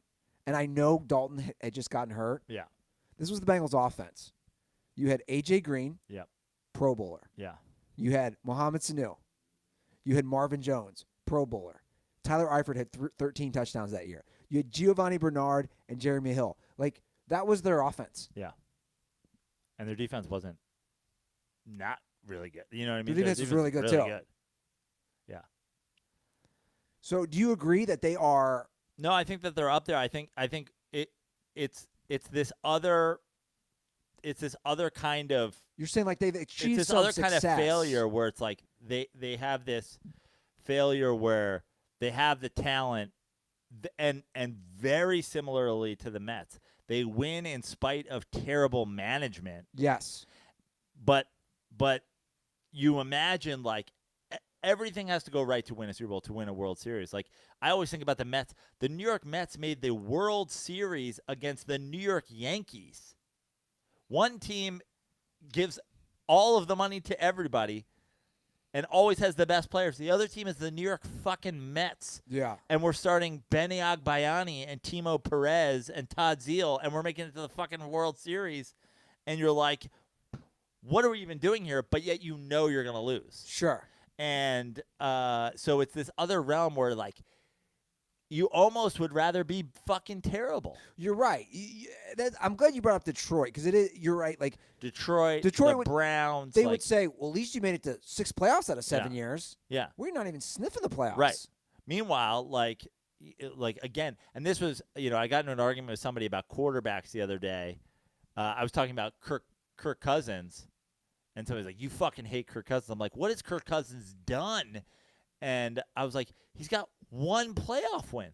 And I know Dalton had just gotten hurt. Yeah. This was the Bengals offense. You had A.J. Green, Pro Bowler. Yeah. You had Mohamed Sanu. You had Marvin Jones, Pro Bowler. Tyler Eifert had 13 touchdowns that year. You had Giovanni Bernard and Jeremy Hill. Like, That was their offense. Yeah. And their defense wasn't not really good. You know what I mean? Their defense was really good, too. Yeah. So do you agree that they are? No, I think that they're up there. I think it's this other kind of. You're saying like they've achieved it's this some other success. kind of failure where it's like they have this failure where they have the talent, and very similarly to the Mets, they win in spite of terrible management. Yes. But you imagine like everything has to go right to win a Super Bowl, to win a World Series. Like I always think about the Mets. The New York Mets made the World Series against the New York Yankees. One team gives all of the money to everybody and always has the best players. The other team is the New York fucking Mets. Yeah. And we're starting Benny Agbayani and Timo Perez and Todd Zeile, and we're making it to the fucking World Series. And you're like, what are we even doing here? But yet you know you're going to lose. Sure. And so it's this other realm where, like, you almost would rather be fucking terrible. You're right. I'm glad you brought up Detroit because it is. You're right. Like Detroit the Browns. They would say, well, at least you made it to 6 playoffs out of 7 years. Yeah. We're not even sniffing the playoffs. Right. Meanwhile, like again, and this was, I got into an argument with somebody about quarterbacks the other day. I was talking about Kirk Cousins, and somebody's like, you fucking hate Kirk Cousins. I'm like, what has Kirk Cousins done? And I was like, he's got one playoff win.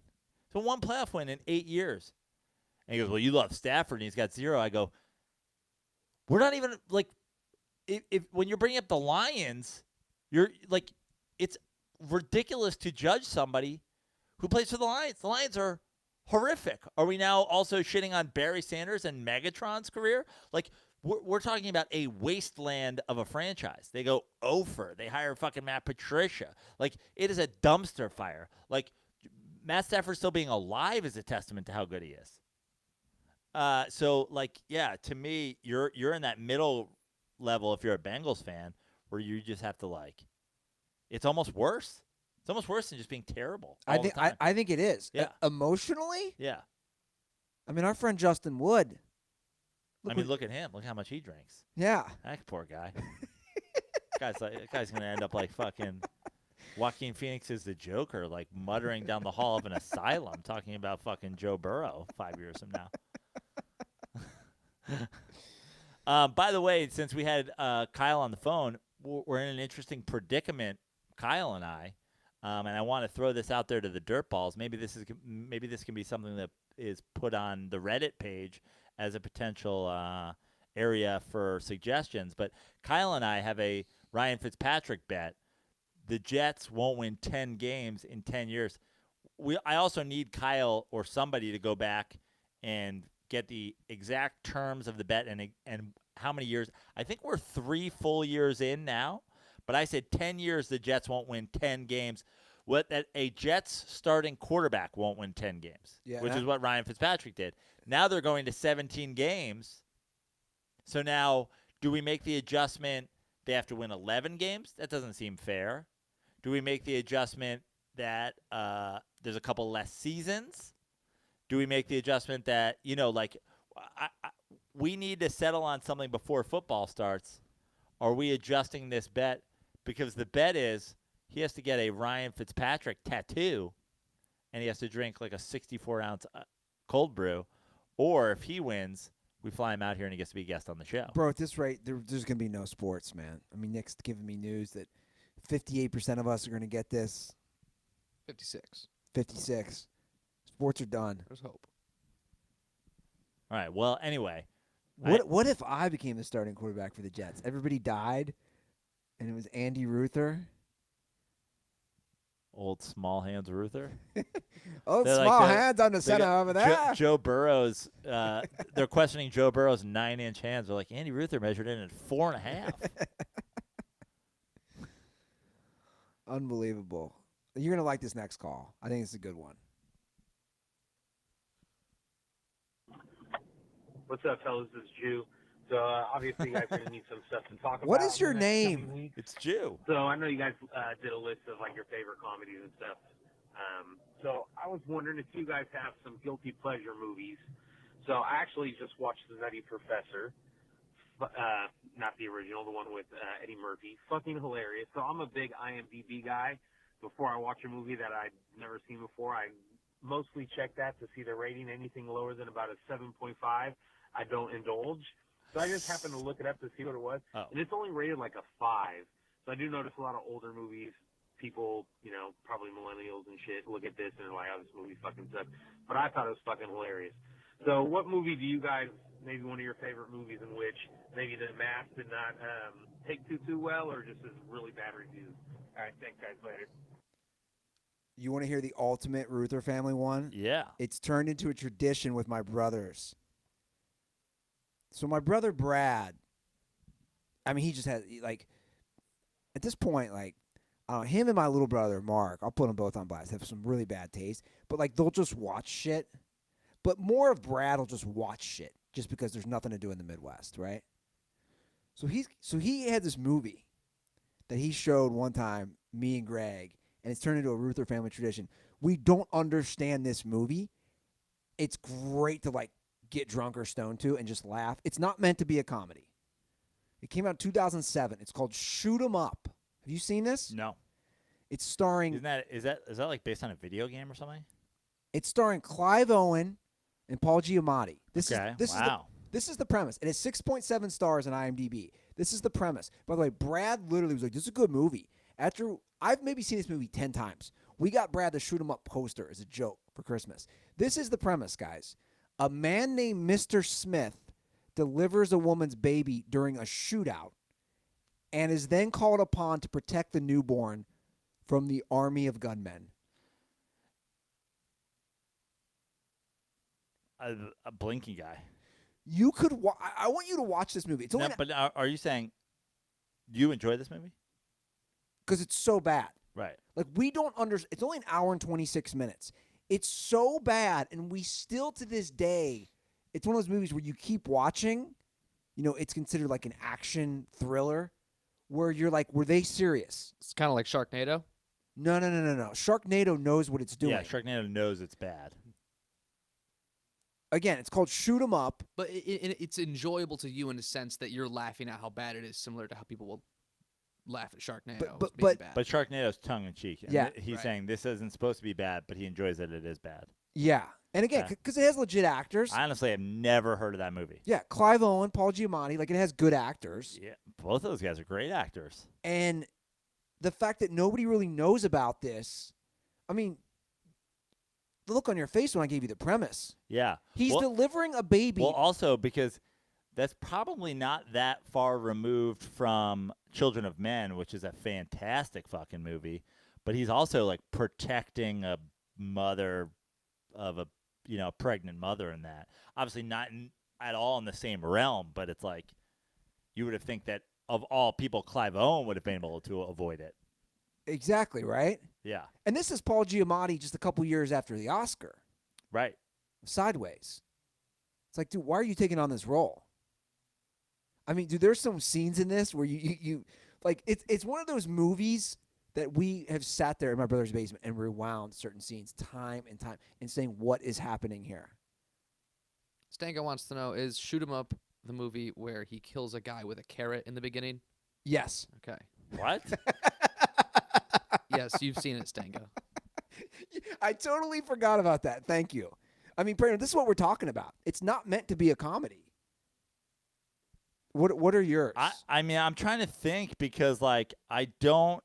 So one playoff win in 8 years. And he goes, well, you love Stafford, and he's got 0. I go, we're not even, like, if when you're bringing up the Lions, you're, like, it's ridiculous to judge somebody who plays for the Lions. The Lions are horrific. Are we now also shitting on Barry Sanders and Megatron's career? Like, we're talking about a wasteland of a franchise. They go over. They hire fucking Matt Patricia. Like, it is a dumpster fire. Like, Matt Stafford still being alive is a testament to how good he is. So, like, yeah, to me, you're in that middle level if you're a Bengals fan where you just have to, like, it's almost worse. It's almost worse than just being terrible. I think it is. Yeah. Emotionally? Yeah. I mean, our friend Justin Wood. Look at him. Look how much he drinks. Yeah. That poor guy. Guy's going to end up like fucking Joaquin Phoenix is the Joker, like muttering down the hall of an asylum talking about fucking Joe Burrow 5 years from now. By the way, since we had Kyle on the phone, we're in an interesting predicament, Kyle and I, and I want to throw this out there to the DirtBalls. Maybe this can be something that is put on the Reddit page as a potential area for suggestions. But Kyle and I have a Ryan Fitzpatrick bet. The Jets won't win 10 games in 10 years. I also need Kyle or somebody to go back and get the exact terms of the bet and how many years. I think we're 3 full years in now, but I said 10 years the Jets won't win 10 games. That a Jets starting quarterback won't win 10 games, which is what Ryan Fitzpatrick did. Now they're going to 17 games. So now, do we make the adjustment they have to win 11 games? That doesn't seem fair. Do we make the adjustment that there's a couple less seasons? Do we make the adjustment that, we need to settle on something before football starts? Are we adjusting this bet? Because the bet is he has to get a Ryan Fitzpatrick tattoo, and he has to drink like a 64-ounce cold brew. Or if he wins, we fly him out here and he gets to be a guest on the show. Bro, at this rate, there's going to be no sports, man. I mean, Nick's giving me news that 58% of us are going to get this. 56. 56. Sports are done. There's hope. All right. Well, anyway. What if I became the starting quarterback for the Jets? Everybody died, and it was Andy Ruther. Old small hands Ruther. Old small hands on the center over there. Joe Burrow's. They're questioning Joe Burrow's 9-inch hands. They're like, Andy Ruther measured in at 4.5. Unbelievable. You're gonna like this next call. I think it's a good one. What's up, fellas? This is Jew. So obviously, you guys are gonna need some stuff to talk about. What is your name? It's Jew. So I know you guys did a list of like your favorite comedies and stuff. So I was wondering if you guys have some guilty pleasure movies. So I actually just watched The Nutty Professor, not the original, the one with Eddie Murphy. Fucking hilarious. So I'm a big IMDb guy. Before I watch a movie that I've never seen before, I mostly check that to see the rating. Anything lower than about a 7.5, I don't indulge. So I just happened to look it up to see what it was, and it's only rated like a 5. So I do notice a lot of older movies. People, probably millennials and shit, look at this and they're like, "Oh, this movie fucking sucks." But I thought it was fucking hilarious. So what movie do you guys, maybe one of your favorite movies in which maybe the math did not take too well, or just is really bad reviews? All right, thanks, guys. Later. You want to hear the ultimate Ruther family one? Yeah. It's turned into a tradition with my brothers. So my brother Brad, he just has, at this point, him and my little brother Mark, I'll put them both on blast, have some really bad taste. But, they'll just watch shit. But more of Brad will just watch shit just because there's nothing to do in the Midwest, right? So he had this movie that he showed one time, me and Greg, and it's turned into a Ruther family tradition. We don't understand this movie. It's great to get drunk or stoned to and just laugh. It's not meant to be a comedy. It came out in 2007. It's called Shoot 'Em Up. Have you seen this? No. It's starring. Is that based on a video game or something? It's starring Clive Owen and Paul Giamatti. This is the premise. It has 6.7 stars on IMDb. This is the premise. By the way, Brad literally was like, "This is a good movie." After I've maybe seen this movie 10 times. We got Brad the Shoot 'Em Up poster as a joke for Christmas. This is the premise, guys. A man named Mr. Smith delivers a woman's baby during a shootout and is then called upon to protect the newborn from the army of gunmen. A blinky guy. You could. I want you to watch this movie. It's only but are you saying you enjoy this movie? Because it's so bad. Right. We don't understand. It's only an hour and 26 minutes. It's so bad, and we still to this day, it's one of those movies where you keep watching. It's considered like an action thriller, where you're like, were they serious? It's kind of like Sharknado. No. Sharknado knows what it's doing. Yeah, Sharknado knows it's bad. Again, it's called Shoot 'Em Up. But it's enjoyable to you in the sense that you're laughing at how bad it is, similar to how people will laugh at Sharknado. But bad. But Sharknado's tongue in cheek. Yeah, he's saying this isn't supposed to be bad, but he enjoys that it is bad. Yeah, and again, because it has legit actors. I honestly have never heard of that movie. Yeah, Clive Owen, Paul Giamatti, it has good actors. Yeah, both of those guys are great actors. And the fact that nobody really knows about this, the look on your face when I gave you the premise. Yeah. He's delivering a baby. Well, also because that's probably not that far removed from Children of Men, which is a fantastic fucking movie. But he's also protecting a mother of a pregnant mother in that. Obviously not at all in the same realm, but it's you would have think that of all people, Clive Owen would have been able to avoid it. Exactly, right? Yeah. And this is Paul Giamatti just a couple years after the Oscar. Right. Sideways. It's dude, why are you taking on this role? Dude, there's some scenes in this where you it's one of those movies that we have sat there in my brother's basement and rewound certain scenes time and time and saying, what is happening here? Stanko wants to know, is Shoot 'Em Up the movie where he kills a guy with a carrot in the beginning? Yes. Okay. What? Yes, you've seen it, Stanko. I totally forgot about that. Thank you. Brandon, this is what we're talking about. It's not meant to be a comedy. What are yours? I'm trying to think because I don't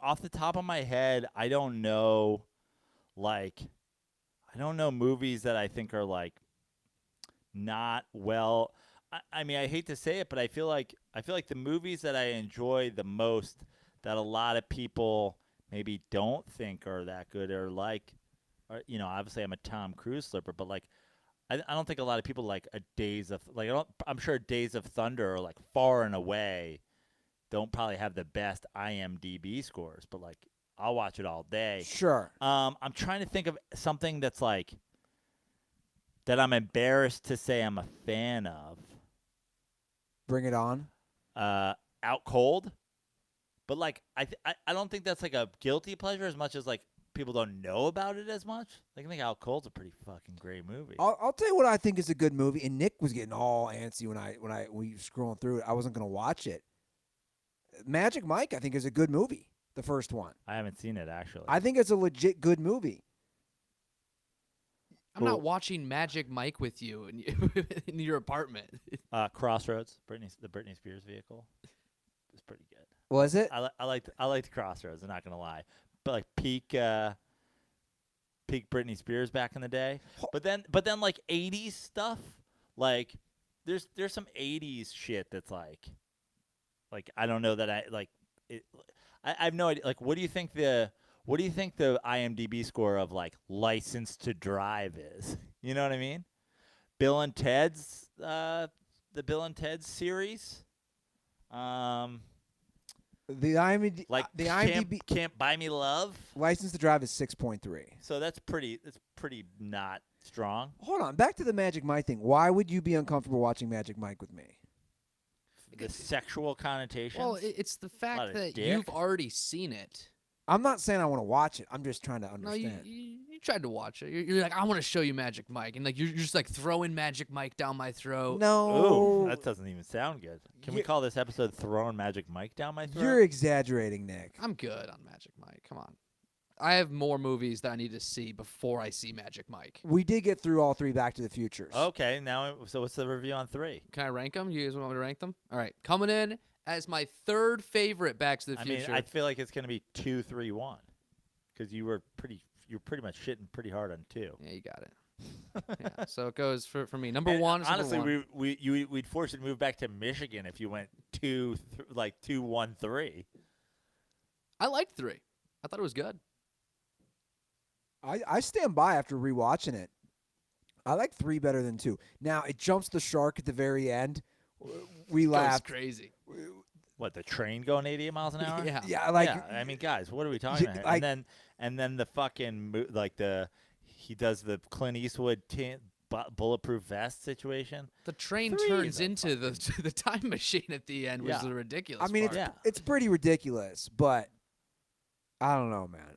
off the top of my head, I don't know movies that I think are not well. I hate to say it, but I feel like the movies that I enjoy the most that a lot of people maybe don't think are that good or obviously I'm a Tom Cruise slipper, but I don't think a lot of people like a Days of I'm sure Days of Thunder or far and away don't probably have the best IMDb scores, but I'll watch it all day. Sure. I'm trying to think of something that's that I'm embarrassed to say I'm a fan of. Bring It On. Out Cold. But I don't think that's a guilty pleasure as much as people don't know about it as much. Like, I think Out Cold's a pretty fucking great movie. I'll tell you what I think is a good movie. And Nick was getting all antsy when we were scrolling through it. I wasn't going to watch it. Magic Mike, I think, is a good movie. The first one. I haven't seen it actually. I think it's a legit good movie. I'm not watching Magic Mike with you in your apartment. Crossroads, the Britney Spears vehicle, was pretty good. Was it? I liked Crossroads. I'm not gonna lie, but like peak Britney Spears back in the day. But then like 80s stuff. Like there's some 80s shit that's like I don't know that I like it. I have no idea. Like, what do you think the IMDb score of like License to Drive is? You know what I mean? Bill and Ted's the Bill and Ted series. The IMDb, like the IMDb Can't Buy Me Love. License to Drive is 6.3. So that's pretty not strong. Hold on, back to the Magic Mike thing. Why would you be uncomfortable watching Magic Mike with me? The sexual connotations. Well, it's the fact that dick. you've already seen it. I'm not saying I want to watch it. I'm just trying to No, understand. you tried to watch it. You're like, I want to show you Magic Mike, and like you're just like throwing Magic Mike down my throat. No, Ooh, that doesn't even sound good. Can we call this episode "Throwing Magic Mike Down My Throat"? You're exaggerating, Nick. I'm good on Magic Mike. Come on. I have more movies that I need to see before I see Magic Mike. We did get through all three Back to the Futures. Okay, so what's the review on 3? Can I rank them? You guys want me to rank them? All right, coming in as my third favorite Back to the Future. I mean, I feel like it's going to be 2, 3, 1, because you were pretty much shitting pretty hard on 2. Yeah, you got it. Yeah, so it goes for me. Number one. Is honestly, number one. we'd force you to move back to Michigan if you went 2, 1, 3. I liked 3. I thought it was good. I stand by after rewatching it. I like 3 better than 2. Now it jumps the shark at the very end. We laughed. Crazy. What, the train going 88 miles an hour? Yeah. Yeah, like I mean, guys, what are we talking about? like- and then the fucking he does the Clint Eastwood bulletproof vest situation. The train 3 turns is a into the time machine at the end, which Yeah. is ridiculous. I mean, part. it's pretty ridiculous, but I don't know, man.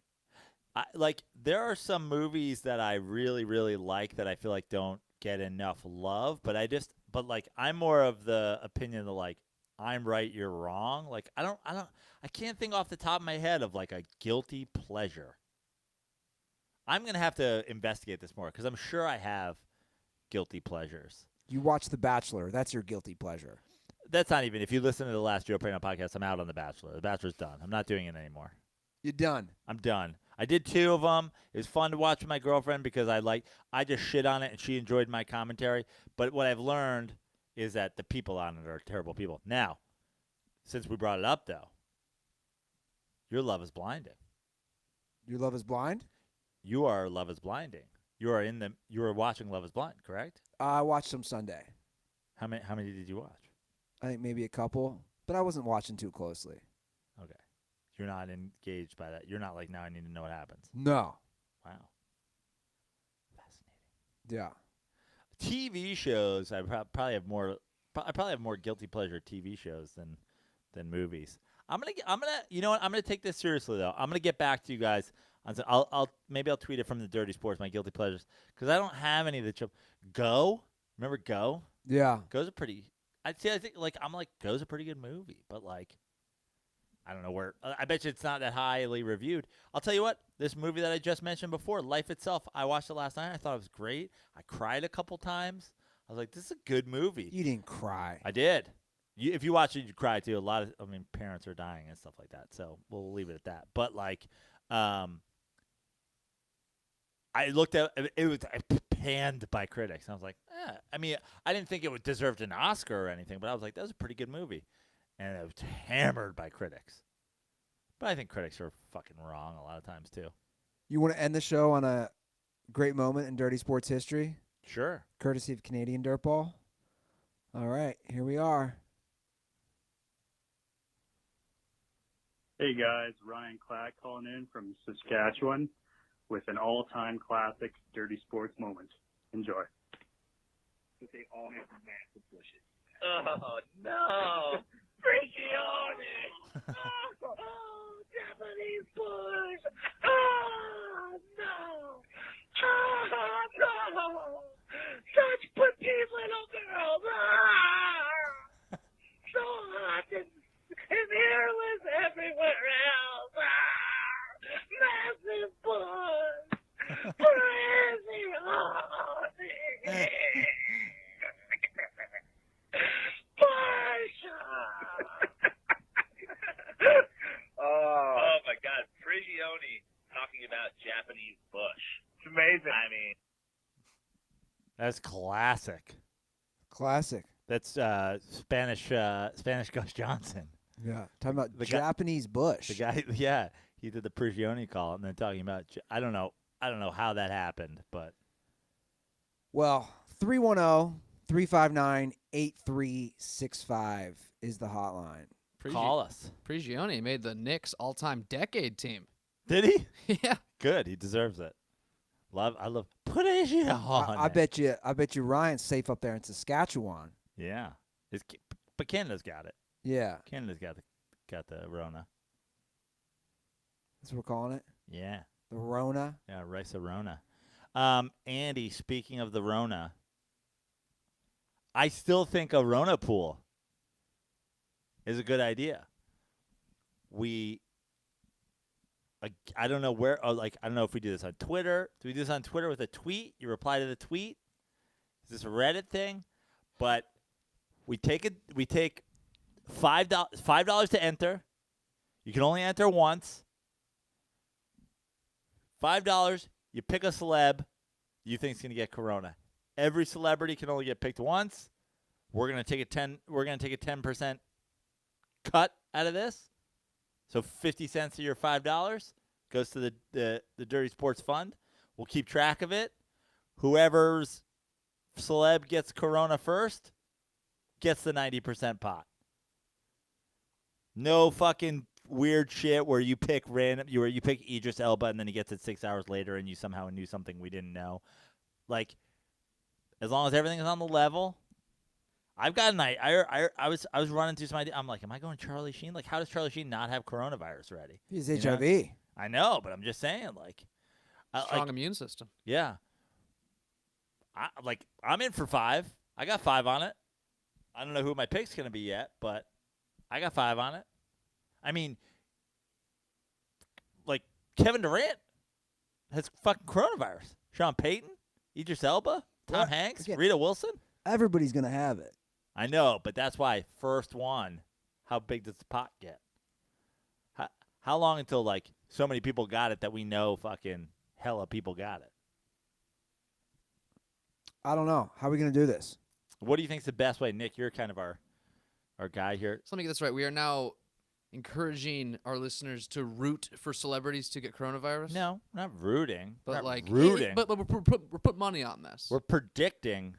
There are some movies that I really, really like that I feel like don't get enough love, but I'm more of the opinion that like I'm right, you're wrong. Like I can't think off the top of my head of like a guilty pleasure. I'm gonna have to investigate this more because I'm sure I have guilty pleasures. You watch The Bachelor. That's your guilty pleasure. That's not even. If you listen to the last Joe Prano podcast, I'm out on The Bachelor. The Bachelor's done. I'm not doing it anymore. You're done. I'm done. I did 2 of them. It was fun to watch with my girlfriend because I just shit on it and she enjoyed my commentary. But what I've learned is that the people on it are terrible people. Now, since we brought it up, though, your Love is Blinding. Your Love is Blind? You are Love is Blinding. You are watching Love is Blind, correct? I watched them Sunday. How many did you watch? I think maybe a couple, but I wasn't watching too closely. Okay. You're not engaged by that. You're not like, now I need to know what happens. No. Wow. Fascinating. Yeah. TV shows, I probably have more guilty pleasure TV shows than movies. I'm gonna you know what? I'm gonna take this seriously though. I'm gonna get back to you guys. I'll tweet it from the Dirty Sports, my guilty pleasures, because I don't have any of the Go. Remember Go? Yeah. Go's a pretty. I think Go's a pretty good movie, but like, I don't know where. I bet you it's not that highly reviewed. I'll tell you what. This movie that I just mentioned before, Life Itself. I watched it last night. I thought it was great. I cried a couple times. I was like, this is a good movie. You didn't cry. I did. If you watch it, you cry too. Parents are dying and stuff like that. So we'll leave it at that. But like, I looked at it was panned by critics. I was like, I mean, I didn't think it deserved an Oscar or anything, but I was like, that was a pretty good movie. And it was hammered by critics. But I think critics are fucking wrong a lot of times too. You want to end the show on a great moment in Dirty Sports history? Sure. Courtesy of Canadian DirtBall. All right, here we are. Hey guys, Ryan Clack calling in from Saskatchewan with an all-time classic Dirty Sports moment. Enjoy. They all have massive bushes. Oh no! Freaky on it! Oh, Japanese bush! Oh! about Japanese bush. It's amazing. I mean, That's classic. Classic. That's Spanish Gus Johnson. Yeah. Talking about The guy- Japanese bush. The guy, yeah, he did the Prigioni call, and then talking about I don't know how that happened, but Well, 310-359-8365 is the hotline. call us. Prigioni made the Knicks all-time decade team. Did he? Yeah. Good. He deserves it. I love Prigioni. I bet you Ryan's safe up there in Saskatchewan. Yeah. But Canada's got it. Yeah. Canada's got the Rona. That's what we're calling it? Yeah. The Rona. Yeah, Rice-A-Rona. Andy, speaking of the Rona, I still think a Rona pool is a good idea. I don't know where, I don't know if we do this on Twitter. Do we do this on Twitter with a tweet? You reply to the tweet? Is this a Reddit thing? But we take $5 to enter. You can only enter once. $5, you pick a celeb you think's going to get corona. Every celebrity can only get picked once. We're going to take a 10% cut out of this. So 50 cents of your $5 goes to the Dirty Sports Fund. We'll keep track of it. Whoever's celeb gets corona first gets the 90% pot. No fucking weird shit where you pick Idris Elba and then he gets it 6 hours later and you somehow knew something we didn't know. Like, as long as everything is on the level. I've got an idea. I was running through some idea. I'm like, am I going Charlie Sheen? Like, how does Charlie Sheen not have coronavirus ready? He's You HIV. know? I know, but I'm just saying, like, Strong immune system. Yeah. I'm in for 5. I got 5 on it. I don't know who my pick's going to be yet, but I got 5 on it. I mean, like, Kevin Durant has fucking coronavirus. Sean Payton, Idris Elba, Tom Hanks, Again, Rita Wilson. Everybody's going to have it. I know, but that's why first one, how big does the pot get? How long until, like, so many people got it that we know fucking hella people got it? I don't know. How are we going to do this? What do you think's the best way? Nick, you're kind of our guy here. So let me get this right. We are now encouraging our listeners to root for celebrities to get coronavirus? No, not rooting. But not like rooting. But we're putting money on this. We're predicting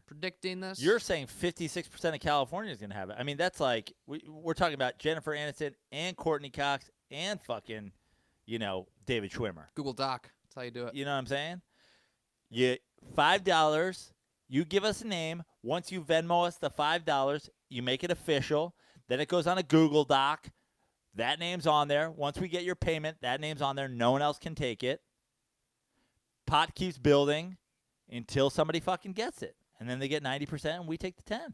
this. You're saying 56% of California is going to have it. I mean, that's like we're talking about Jennifer Aniston and Courtney Cox and fucking, David Schwimmer. Google Doc. That's how you do it. You know what I'm saying? $5. You give us a name. Once you Venmo us the $5, you make it official. Then it goes on a Google Doc. That name's on there. Once we get your payment, that name's on there. No one else can take it. Pot keeps building until somebody fucking gets it. And then they get 90% and we take the 10.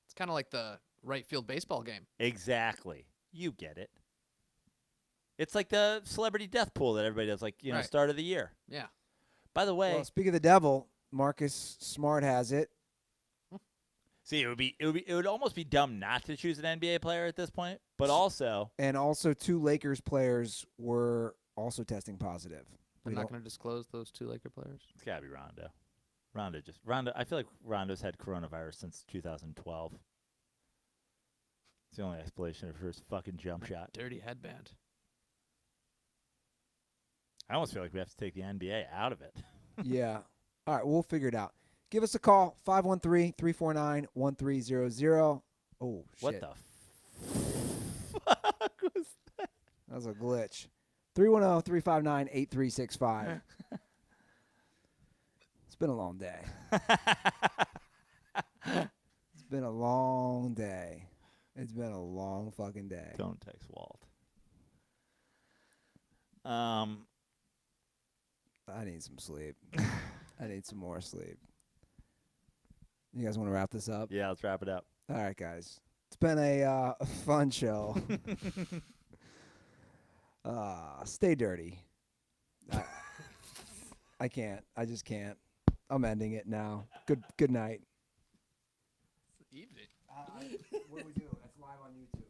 It's kind of like the right field baseball game. Exactly. You get it. It's like the celebrity death pool that everybody does, like, Right. start of the year. Yeah. By the way, Well, speak of the devil, Marcus Smart has it. see, it would almost be dumb not to choose an NBA player at this point, but also And also 2 Lakers players were also testing positive. We're not going to disclose those 2 Laker players. it's got to be Rondo. Rondo. I feel like Rondo's had coronavirus since 2012. It's the only explanation for his fucking jump shot. Dirty headband. I almost feel like we have to take the NBA out of it. Yeah. All right, we'll figure it out. Give us a call, 513-349-1300. Oh, shit. What the fuck was that? That was a glitch. 310-359-8365. It's been a long day. It's been a long day. It's been a long fucking day. Don't text Walt. I need some sleep. I need some more sleep. You guys want to wrap this up? Yeah, let's wrap it up. All right, guys. It's been a fun show. Stay dirty. I can't. I just can't. I'm ending it now. Good night. Evening. What do we do? That's live on YouTube.